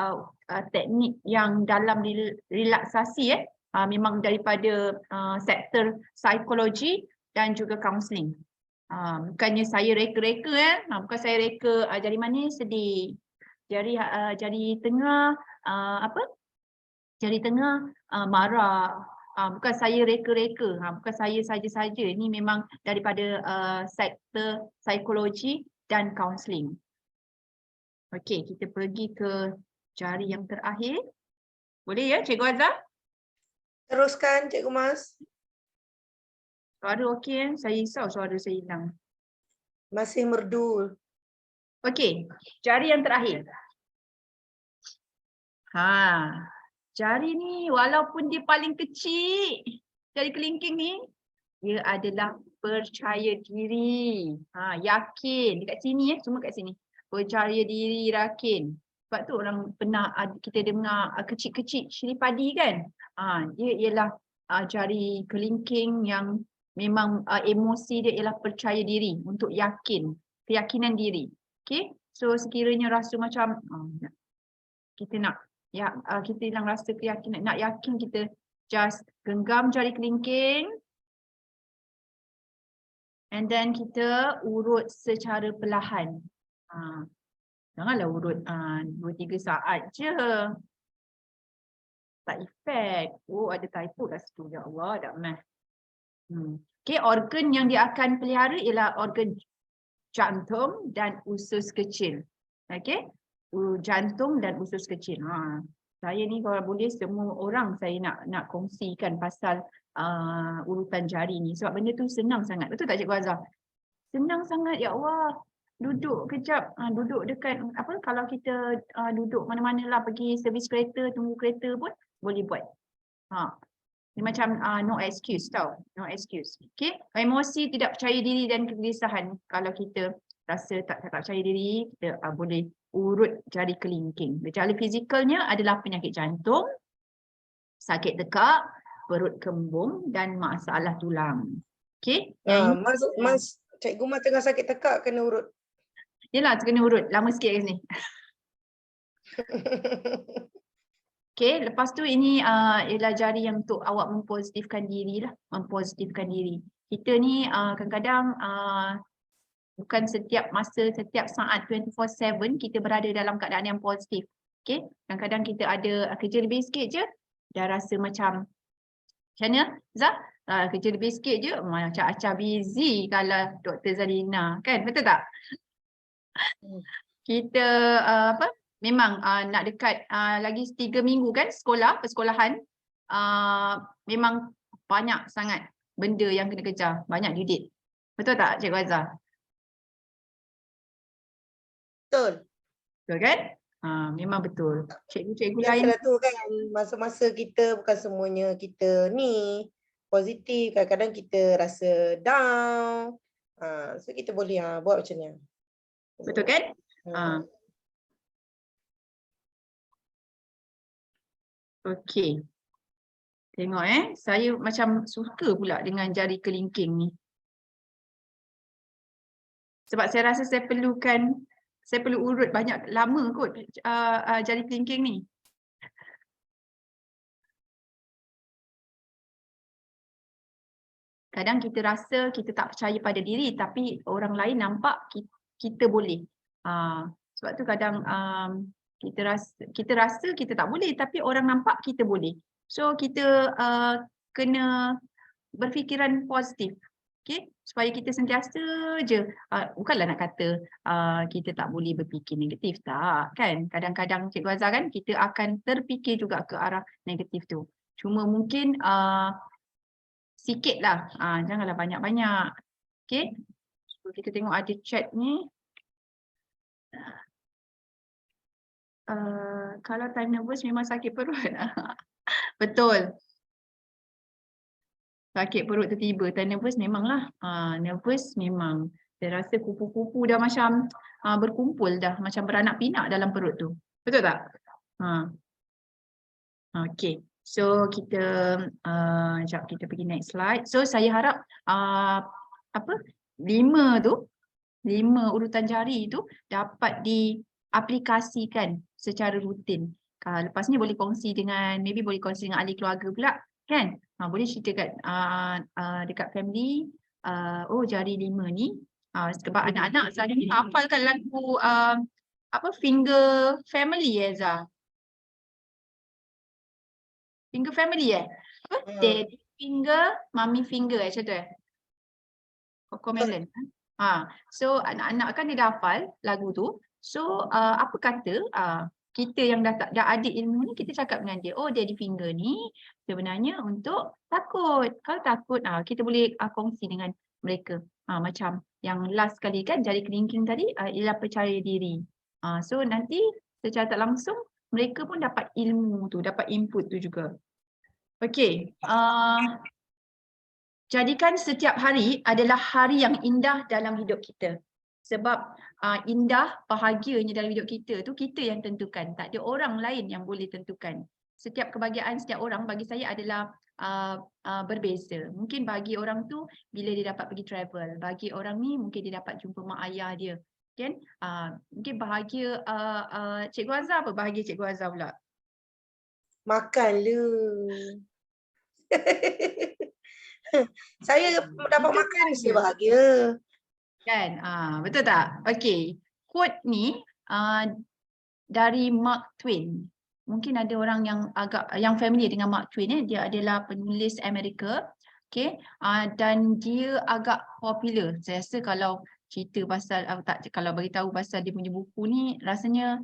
S4: teknik yang dalam relaksasi memang daripada sektor psikologi dan juga kaunseling. Bukannya saya reka-reka bukan saya reka jari manis sedih, jari tengah jari tengah marah. Bukan saya reka-reka, bukan saya saja-saja. Ini memang daripada sektor psikologi dan kaunseling. Okey, kita pergi ke jari yang terakhir. Boleh ya, Cikgu Azhar?
S3: Teruskan, Cikgu Mas.
S4: Suara okey Saya risau suara saya hilang.
S3: Masih merdu.
S4: Okey, jari yang terakhir. Jari ni walaupun dia paling kecil, jari kelingking ni, dia adalah percaya diri. Yakin. Dekat sini semua kat sini. Percaya diri, yakin. Sebab tu orang pernah kita dengar kecil-kecil cili padi kan. Dia ialah jari kelingking yang memang emosi dia ialah percaya diri, untuk yakin, keyakinan diri. Okay, so sekiranya rasa macam kita nak kita hilang rasa keyakinan, nak yakin, kita just genggam jari kelingking and then kita urut secara perlahan. Janganlah urut 2-3 saat je. Tak efek. Ada typo kat situ. Ya Allah, dah meh. Okey, organ yang dia akan pelihara ialah organ jantung dan usus kecil. Okey, jantung dan usus kecil. Saya ni kalau boleh semua orang saya nak kongsikan pasal urutan jari ni sebab benda tu senang sangat. Betul tak Cikgu Azhar? Senang sangat, ya Allah. Duduk kejap, duduk dekat apa, kalau kita duduk mana-mana lah, pergi servis kereta, tunggu kereta pun boleh buat. Dia macam no excuse tau, no excuse. Okay, emosi, tidak percaya diri dan kegelisahan. Kalau kita rasa tak percaya diri, kita boleh urut jari kelingking. Gejala fizikalnya adalah penyakit jantung, sakit tekak, perut kembung dan masalah tulang. Okay.
S3: Mas, Cikgu Mas tengah sakit tekak kena urut.
S4: Yelah, kena urut. Lama sikit kat sini. Okay, lepas tu ini ialah jari yang untuk awak mempositifkan diri lah. Mempositifkan diri. Kita ni kadang-kadang bukan setiap masa, setiap saat 24/7 kita berada dalam keadaan yang positif. Okay, kadang-kadang kita ada kerja lebih sikit je, dah rasa macam mana Zah? Kerja lebih sikit je, macam acah busy kalau Dr. Zalina, kan? Betul tak? Kita memang nak dekat lagi 3 minggu kan persekolahan, memang banyak sangat benda yang kena kejar, banyak due date. Betul tak Cikgu Azhar?
S3: Betul.
S4: Betul kan? Memang betul. Cikgu-cikgu lain
S3: Biasalah tu kan, masa-masa kita bukan semuanya kita ni positif, kadang-kadang kita rasa down. So kita boleh buat macam ni.
S4: betul kan? Okey. Tengok saya macam suka pula dengan jari kelingking ni. Sebab saya rasa saya perlu urut banyak lama kot jari kelingking ni. Kadang kita rasa kita tak percaya pada diri tapi orang lain nampak kita boleh. Sebab tu kadang kita rasa kita tak boleh tapi orang nampak kita boleh. So kita kena berfikiran positif. Okay? Supaya kita sentiasa je, bukanlah nak kata kita tak boleh berfikir negatif, tak kan. Kadang-kadang Cikgu Azhar kan kita akan terfikir juga ke arah negatif tu. Cuma mungkin sikit lah, janganlah banyak-banyak. Okay, so, kita tengok ada chat ni. Kalau time nervous memang sakit perut. Betul. Sakit perut tiba-tiba, time nervous memanglah. Nervous memang. Saya rasa kupu-kupu dah macam berkumpul dah, macam beranak pinak dalam perut tu. Betul tak? Okay. So kita sekejap kita pergi next slide. So saya harap 5 urutan jari tu dapat diaplikasikan secara rutin. Lepas ni boleh kongsi dengan ahli keluarga pula, kan? Boleh cerita dekat family, jari 5 ni. Sebab anak-anak saya ni hafalkan lagu Finger Family Zah. Finger Family Daddy finger, mommy finger macam tu Cocomelon. So anak-anak kan dia dah hafal lagu tu. So apa kata kita yang dah ada ilmu ni, kita cakap dengan dia, daddy finger ni sebenarnya untuk takut. Kalau takut kita boleh kongsi dengan mereka. Macam yang last kali kan jari kelingking tadi ialah percaya diri. So nanti secara tak langsung mereka pun dapat ilmu tu, dapat input tu juga. Okey, jadikan setiap hari adalah hari yang indah dalam hidup kita. Sebab indah, bahagianya dalam hidup kita tu kita yang tentukan. Tak ada orang lain yang boleh tentukan. Setiap kebahagiaan setiap orang bagi saya adalah berbeza. Mungkin bagi orang tu bila dia dapat pergi travel. Bagi orang ni mungkin dia dapat jumpa mak ayah dia. Kan? Mungkin bahagia Cikgu Azhar, apa bahagia Cikgu Azhar pula?
S3: Makan lu. Saya dapat makan, saya bahagia.
S4: Kan? Betul tak? Okey. Quote ni dari Mark Twain. Mungkin ada orang yang familiar dengan Mark Twain. Dia adalah penulis Amerika. Okay, dan dia agak popular. Saya rasa kalau cerita pasal, kalau beritahu pasal dia punya buku ni, rasanya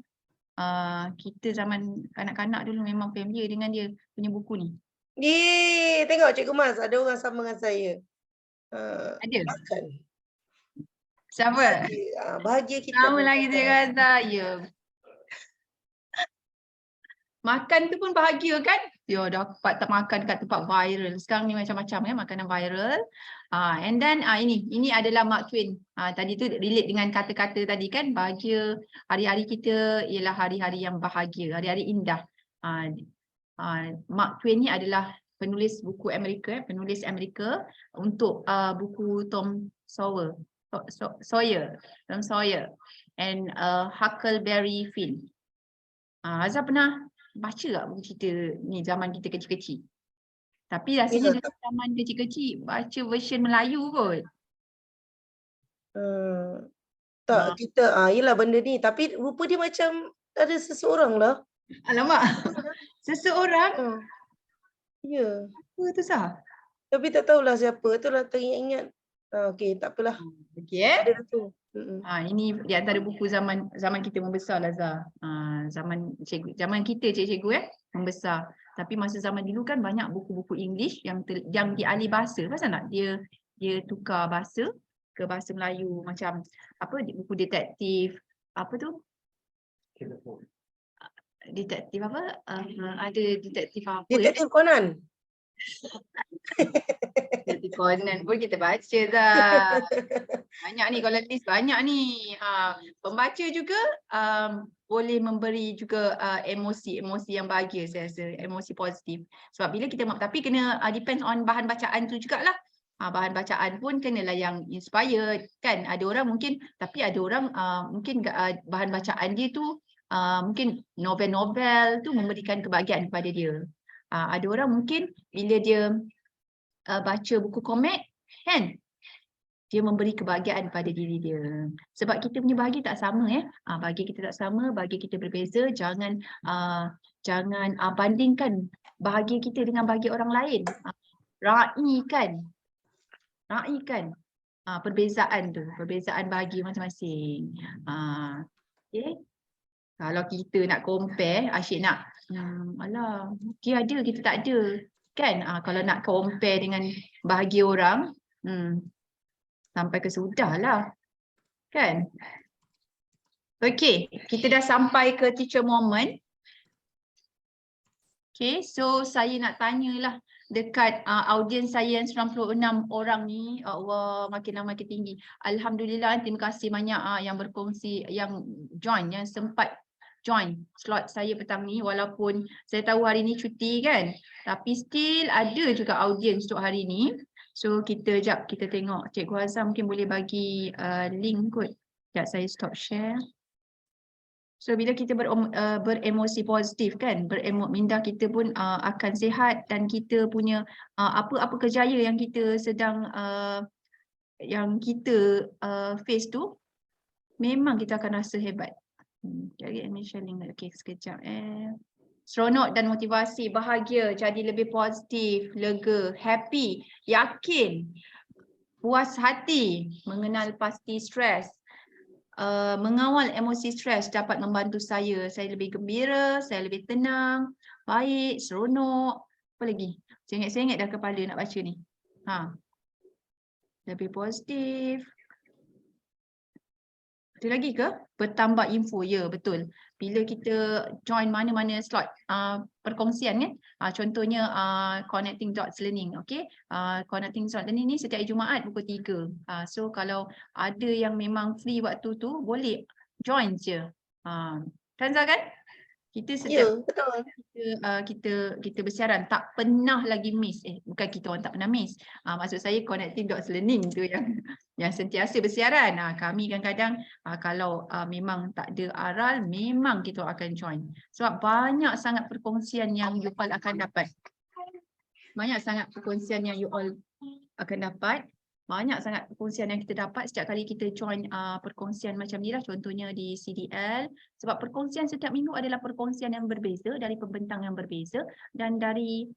S4: kita zaman kanak-kanak dulu memang familiar dengan dia punya buku ni.
S3: Yeay, tengok Cikgu Mas, ada orang sama dengan saya.
S4: Ada?
S3: Makan.
S4: Siapa?
S3: Bahagia kita.
S4: Sama lagi dia kata, ya. Makan tu pun bahagia kan? Ya, dapat tak makan kat tempat viral. Sekarang ni macam-macam kan makanan viral. And then ini adalah Mark Twain. Tadi tu relate dengan kata-kata tadi kan, bahagia. Hari-hari kita ialah hari-hari yang bahagia, hari-hari indah. Mark Twain ni adalah penulis buku Amerika, penulis Amerika untuk buku Tom Sawyer, Tom Sawyer and Huckleberry Finn. Azhar pernah baca tak buku cerita ni zaman kita kecil-kecil? Tapi rasanya dia zaman kecil-kecil baca version Melayu kot.
S3: Tak, kita yelah benda ni, tapi rupa dia macam ada seseorang lah.
S4: Alamak. Seseorang?
S3: Ya.
S4: Apa tu sah?
S3: Tapi tak tahulah siapa, itulah teringat-ingat. Okey, tak apalah.
S4: Okey.
S3: Ada tu.
S4: Ini di antara buku zaman kita membesar lah Zah. Zaman kita cikgu membesar. Tapi masa zaman dulu kan banyak buku-buku English yang dialih bahasa. Pasal nak dia tukar bahasa ke bahasa Melayu, macam apa buku detektif, apa tu? Detektif apa? Ada detektif apa?
S3: Detektif Conan.
S4: Detektif Conan pun kita baca dah. Banyak ni, kalau list banyak ni. Pembaca juga boleh memberi juga emosi yang bahagia, saya rasa, emosi positif. Sebab bila kita, tapi kena depends on bahan bacaan tu jugalah. Bahan bacaan pun kenalah yang inspired kan. Ada orang mungkin, tapi ada orang mungkin bahan bacaan dia tu mungkin novel-novel tu memberikan kebahagiaan kepada dia. Ada orang mungkin bila dia baca buku komik kan, dia memberi kebahagiaan pada diri dia. Sebab kita punya bahagia tak sama bahagia kita tak sama, bahagia kita berbeza. Jangan bandingkan bahagia kita dengan bahagia orang lain. Raikan perbezaan tu, perbezaan bahagia masing-masing. Okay. Kalau kita nak compare, asyik nak alah, dia ada, kita tak ada kan. Kalau nak compare dengan bahagia orang, sampai ke sudah lah kan. Okay, kita dah sampai ke teacher moment. Okay, so saya nak tanyalah dekat audiens saya yang 96 orang ni. Allah, makin lama makin tinggi. Alhamdulillah, terima kasih banyak yang berkongsi, yang join, yang sempat join slot saya petang ni. Walaupun saya tahu hari ni cuti kan, tapi still ada juga audiens untuk hari ni. So kita tengok Cikgu Azhar mungkin boleh bagi link kot. Sekejap saya stop share. So bila kita beremosi positif kan, minda kita pun akan sihat, dan kita punya apa-apa kejayaan yang kita sedang face tu, memang kita akan rasa hebat. Cari animation link. Okay, sekejap seronok dan motivasi, bahagia, jadi lebih positif, lega, happy, yakin, puas hati, mengenal pasti stres, mengawal emosi stres dapat membantu saya lebih gembira, saya lebih tenang, baik, seronok. Apa lagi? Sengit-sengit dah kepala nak baca ni. Lebih positif. Ada lagi ke? Bertambah info. Ya, betul. Bila kita join mana-mana slot perkongsian kan. Contohnya Connecting Dots Learning. Okay. Connecting Dots Learning ni setiap Jumaat pukul 3. So kalau ada yang memang free waktu tu, boleh join je. Kan Zah kan? Kita setiap kita bersiaran, tak pernah lagi miss. Bukan kita orang tak pernah miss. Maksud saya Connecting Dots Learning tu yang sentiasa bersiaran. Kami kadang-kadang kalau memang tak ada aral, memang kita akan join. Sebab banyak sangat perkongsian yang you all akan dapat. Banyak sangat perkongsian yang you all akan dapat. Banyak sangat perkongsian yang kita dapat setiap kali kita join perkongsian macam ni lah. Contohnya di CDL. Sebab perkongsian setiap minggu adalah perkongsian yang berbeza, dari pembentang yang berbeza, dan dari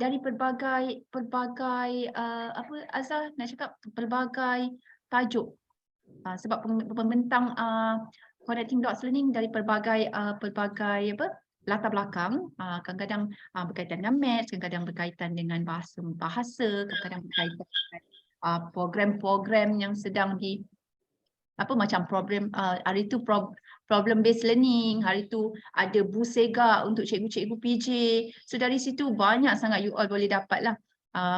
S4: dari pelbagai apa Azhar nak cakap, pelbagai tajuk. Sebab pembentang connecting dots learning dari pelbagai apa latar belakang, kadang-kadang berkaitan dengan maths, kadang-kadang berkaitan dengan bahasa, kadang-kadang berkaitan dengan program-program yang sedang apa macam problem, hari tu problem based learning, hari tu ada Busega untuk cikgu-cikgu PJ. So dari situ banyak sangat you all boleh dapat lah.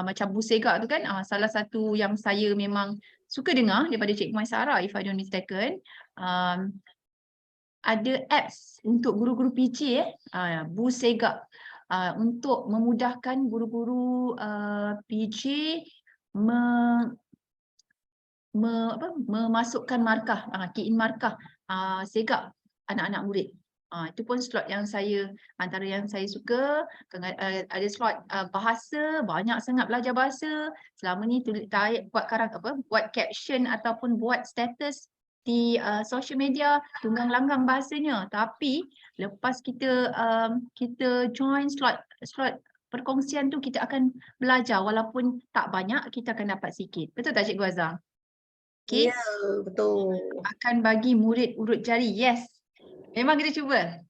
S4: Macam Busega tu kan, salah satu yang saya memang suka dengar daripada Cikgu Maisara, if I don't mistaken. Ada apps untuk guru-guru PJ Busega, untuk memudahkan guru-guru PJ memasukkan markah, key in markah segak anak-anak murid. Itu pun slot yang antara yang saya suka. Ada slot bahasa, banyak sangat belajar bahasa. Selama ni buat caption ataupun buat status di social media tunggang langgang bahasanya. Tapi lepas kita join slot perkongsian tu, kita akan belajar walaupun tak banyak, kita akan dapat sikit. Betul tak Cikgu Azhar? Okay.
S3: Ya, betul.
S4: Akan bagi murid urut jari. Yes. Memang kita cuba.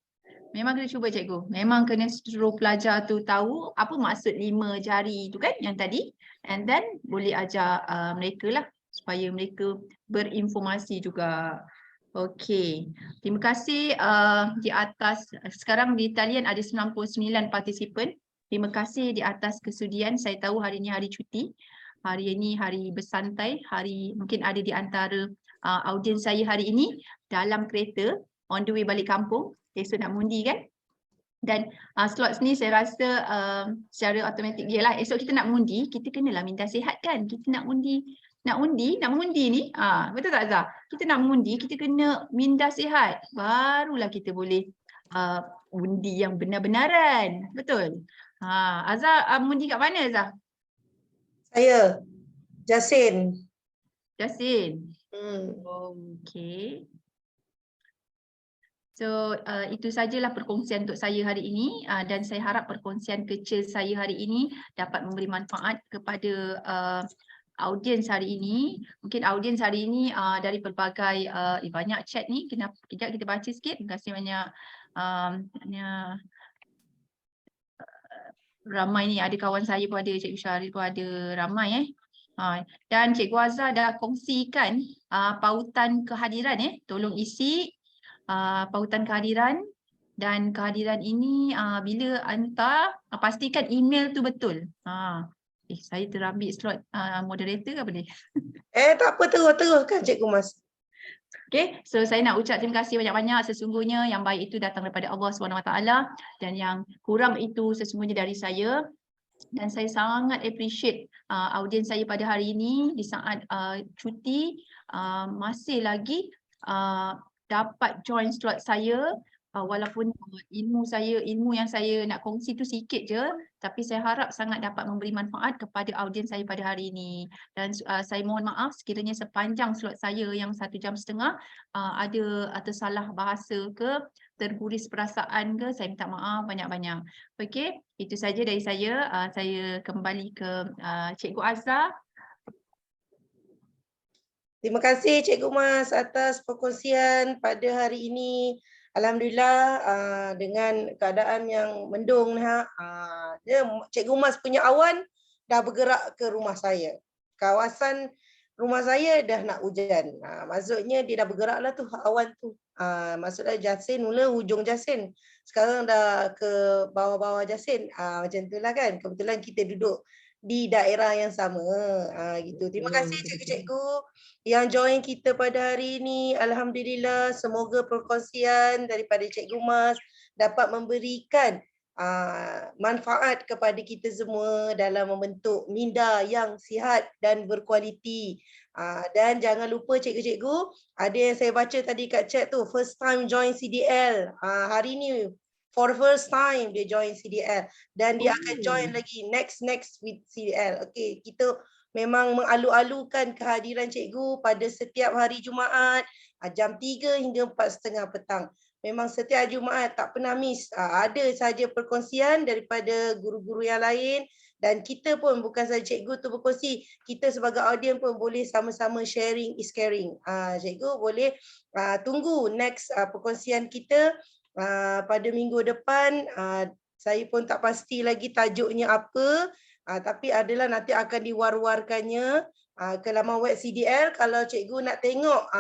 S4: Cikgu. Memang kena suruh pelajar tu tahu apa maksud 5 jari tu kan yang tadi. And then boleh ajar mereka lah supaya mereka berinformasi juga. Okey. Terima kasih di atas, sekarang di talian ada 99 partisipan. Terima kasih di atas kesudian. Saya tahu hari ini hari cuti. Hari ini hari bersantai, mungkin ada di antara audiens saya hari ini dalam kereta on the way balik kampung, esok nak mengundi kan. Dan slot ni saya rasa secara automatik jelah, esok kita nak mengundi, kita kenalah minta sihat kan. Kita nak mengundi ni, betul tak Azhar? Kita nak mengundi, kita kena minda sihat, barulah kita boleh undi yang benar-benaran. Betul? Azhar mengundi kat mana Azhar?
S3: Saya, Jasin.
S4: Okay. So itu sajalah perkongsian untuk saya hari ini, dan saya harap perkongsian kecil saya hari ini dapat memberi manfaat kepada audiens hari ini. Mungkin audiens hari ini dari pelbagai banyak chat ni, kejap kita baca sikit. Terima kasih banyak. Ramai ni, ada kawan saya pun ada, Cikgu Syaril pun ada, ramai dan Cikgu Azhar dah kongsikan pautan kehadiran tolong isi pautan kehadiran, dan kehadiran ini bila hantar pastikan email tu betul. Saya terambil slot moderator ke apa ni?
S3: Tak apa, teruskan Cikgu Mas.
S4: Okay, so saya nak ucap terima kasih banyak-banyak. Sesungguhnya yang baik itu datang daripada Allah SWT, dan yang kurang itu sesungguhnya dari saya. Dan saya sangat appreciate audiens saya pada hari ini di saat cuti masih lagi dapat join slot saya, walaupun ilmu yang saya nak kongsi tu sikit je, tapi saya harap sangat dapat memberi manfaat kepada audiens saya pada hari ini. Dan saya mohon maaf sekiranya sepanjang slot saya yang 1.5 jam ada atau salah bahasa ke, terguris perasaan ke, saya minta maaf banyak-banyak. Okey, itu saja dari saya. Saya kembali ke Cikgu Azhar.
S3: Terima kasih Cikgu Mas atas perkongsian pada hari ini. Alhamdulillah dengan keadaan yang mendung Cikgu Mas punya awan dah bergerak ke rumah saya. Kawasan rumah saya dah nak hujan. Maksudnya dia dah bergeraklah tu awan tu. Maksudnya Jasin, mula hujung Jasin. Sekarang dah ke bawah-bawah Jasin. Macam itulah kan. Kebetulan kita duduk di daerah yang sama. Gitu. Terima kasih cikgu-cikgu yang join kita pada hari ini. Alhamdulillah, semoga perkongsian daripada Cikgu Mas dapat memberikan manfaat kepada kita semua dalam membentuk minda yang sihat dan berkualiti. Dan jangan lupa cikgu-cikgu, ada yang saya baca tadi kat chat tu, first time join CDL. Hari ni for the first time dia join CDL, dan dia akan join lagi next with CDL. Okey, kita memang mengalu-alukan kehadiran cikgu pada setiap hari Jumaat jam 3 hingga 4:30 petang. Memang setiap Jumaat tak pernah miss. Ada saja perkongsian daripada guru-guru yang lain Dan kita pun bukan saja cikgu tu berkongsi, kita sebagai audiens pun boleh sama-sama sharing is caring. Cikgu boleh tunggu next perkongsian kita pada minggu depan. Saya pun tak pasti lagi tajuknya apa, tapi adalah nanti akan diwar-warkannya ke laman web CDL. Kalau cikgu nak tengok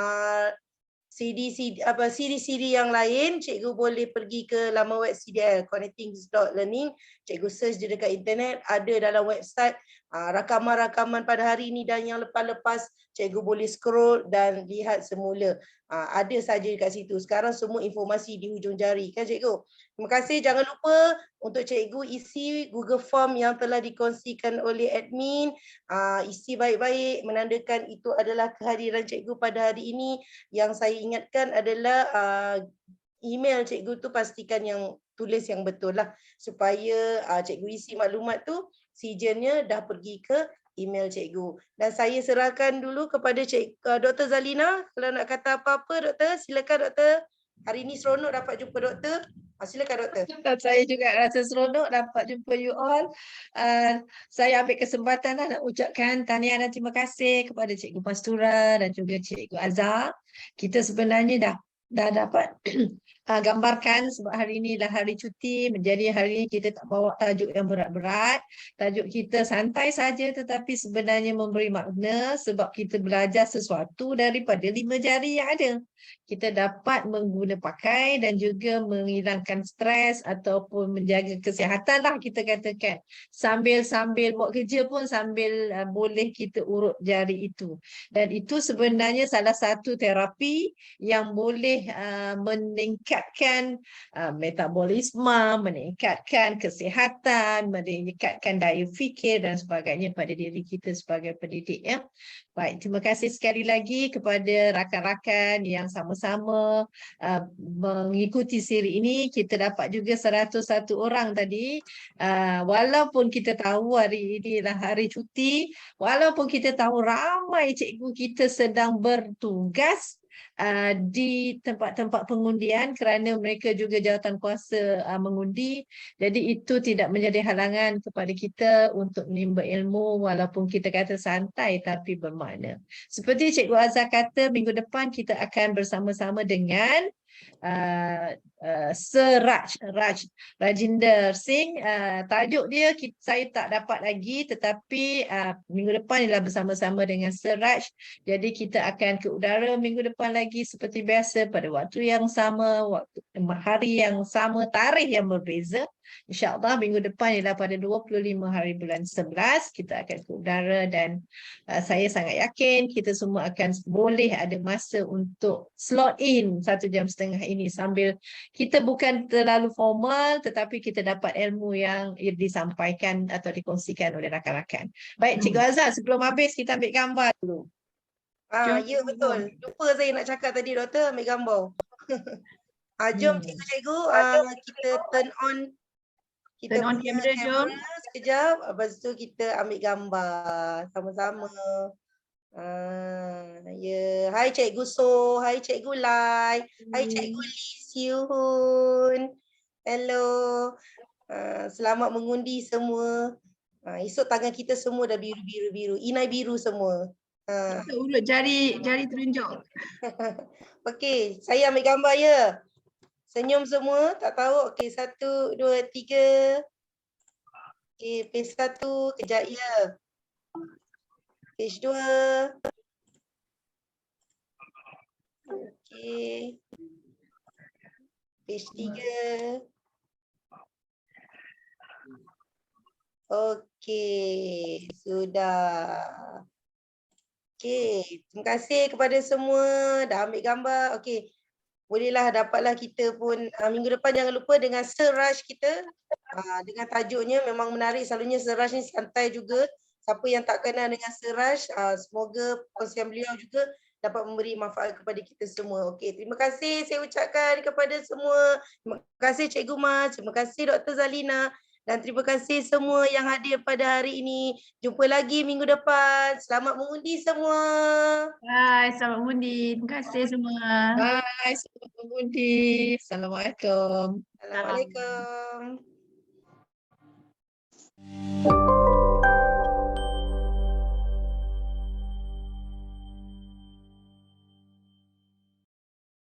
S3: CD yang lain, cikgu boleh pergi ke laman web CDL connecting.learning. Cikgu search je dekat internet, ada dalam website rakaman-rakaman pada hari ini dan yang lepas-lepas. Cikgu boleh scroll dan lihat semula. Ada saja dekat situ. Sekarang semua informasi di hujung jari kan cikgu. Terima kasih. Jangan lupa untuk cikgu isi Google Form yang telah dikongsikan oleh admin. Isi baik-baik menandakan itu adalah kehadiran cikgu pada hari ini. Yang saya ingatkan adalah email cikgu tu pastikan yang tulis yang betul lah, supaya cikgu isi maklumat tu sijennya dah pergi ke email cikgu. Dan saya serahkan dulu kepada Dr. Zalina. Kalau nak kata apa-apa doktor, silakan doktor. Hari ini seronok dapat jumpa doktor. Silakan doktor.
S1: Saya juga rasa seronok dapat jumpa you all. Saya ambil kesempatan nak ucapkan tahniah dan terima kasih kepada Cikgu Pastura dan juga Cikgu Azhar. Kita sebenarnya dah dapat gambarkan sebab hari ini adalah hari cuti, menjadi hari ini kita tak bawa tajuk yang berat-berat. Tajuk kita santai saja tetapi sebenarnya memberi makna sebab kita belajar sesuatu daripada 5 jari yang ada. Kita dapat mengguna pakai dan juga menghilangkan stres ataupun menjaga kesihatan lah kita katakan. Sambil buat kerja pun sambil boleh kita urut jari itu. Dan itu sebenarnya salah satu terapi yang boleh meningkatkan metabolisme, meningkatkan kesihatan, meningkatkan daya fikir dan sebagainya pada diri kita sebagai pendidik ya. Baik, terima kasih sekali lagi kepada rakan-rakan yang sama-sama mengikuti siri ini. Kita dapat juga 101 orang tadi. Walaupun kita tahu hari ini adalah hari cuti, walaupun kita tahu ramai cikgu kita sedang bertugas di tempat-tempat pengundian kerana mereka juga jawatan kuasa mengundi. Jadi itu tidak menjadi halangan kepada kita untuk menimba ilmu walaupun kita kata santai tapi bermakna. Seperti Cikgu Azhar kata, minggu depan kita akan bersama-sama dengan Sir Rajinder Singh. Tajuk dia saya tak dapat lagi tetapi minggu depan ialah bersama-sama dengan Sir Raj. Jadi kita akan ke udara minggu depan lagi seperti biasa pada waktu yang sama, hari yang sama, tarikh yang berbeza. InsyaAllah minggu depan ialah pada 25 hari bulan 11 kita akan ke udara dan saya sangat yakin kita semua akan boleh ada masa untuk slot in 1 jam setengah ini sambil kita bukan terlalu formal tetapi kita dapat ilmu yang disampaikan atau dikongsikan oleh rakan-rakan. Baik Cikgu Azhar, sebelum habis kita ambil gambar dulu.
S3: Ya betul. Lupa saya nak cakap tadi doktor, ambil gambar. Jom cikgu-cikgu kita turn on
S4: kamera, jom.
S3: Sekejap, lepas tu kita ambil gambar sama-sama. Hai Cikgu So, hai Cikgu Lai, hai Cikgu Lee Siu-hun. Hello. Selamat mengundi semua. Esok tangan kita semua dah biru-biru, inai biru semua.
S4: Urut jari terunjuk.
S3: Okey, saya ambil gambar ya. Senyum semua, tak tahu. Okey, 1, 2, 3. Okey, page 1, kejap ya. Page 2. Okey. Page 3. Okey, sudah. Okey, terima kasih kepada semua dah ambil gambar. Okey. Bolehlah dapatlah kita pun minggu depan jangan lupa dengan Sir Raj kita. Dengan tajuknya memang menarik. Selalunya Sir Raj ni santai juga. Siapa yang tak kenal dengan Sir Raj, semoga perkongsian beliau juga dapat memberi manfaat kepada kita semua. Okey, terima kasih saya ucapkan kepada semua. Terima kasih Cikgu Mas, terima kasih Dr. Zalina. Dan terima kasih semua yang hadir pada hari ini. Jumpa lagi minggu depan. Selamat mengundi semua.
S4: Bye, selamat mengundi. Terima kasih semua.
S1: Bye, selamat mengundi. Assalamualaikum.
S3: Assalamualaikum.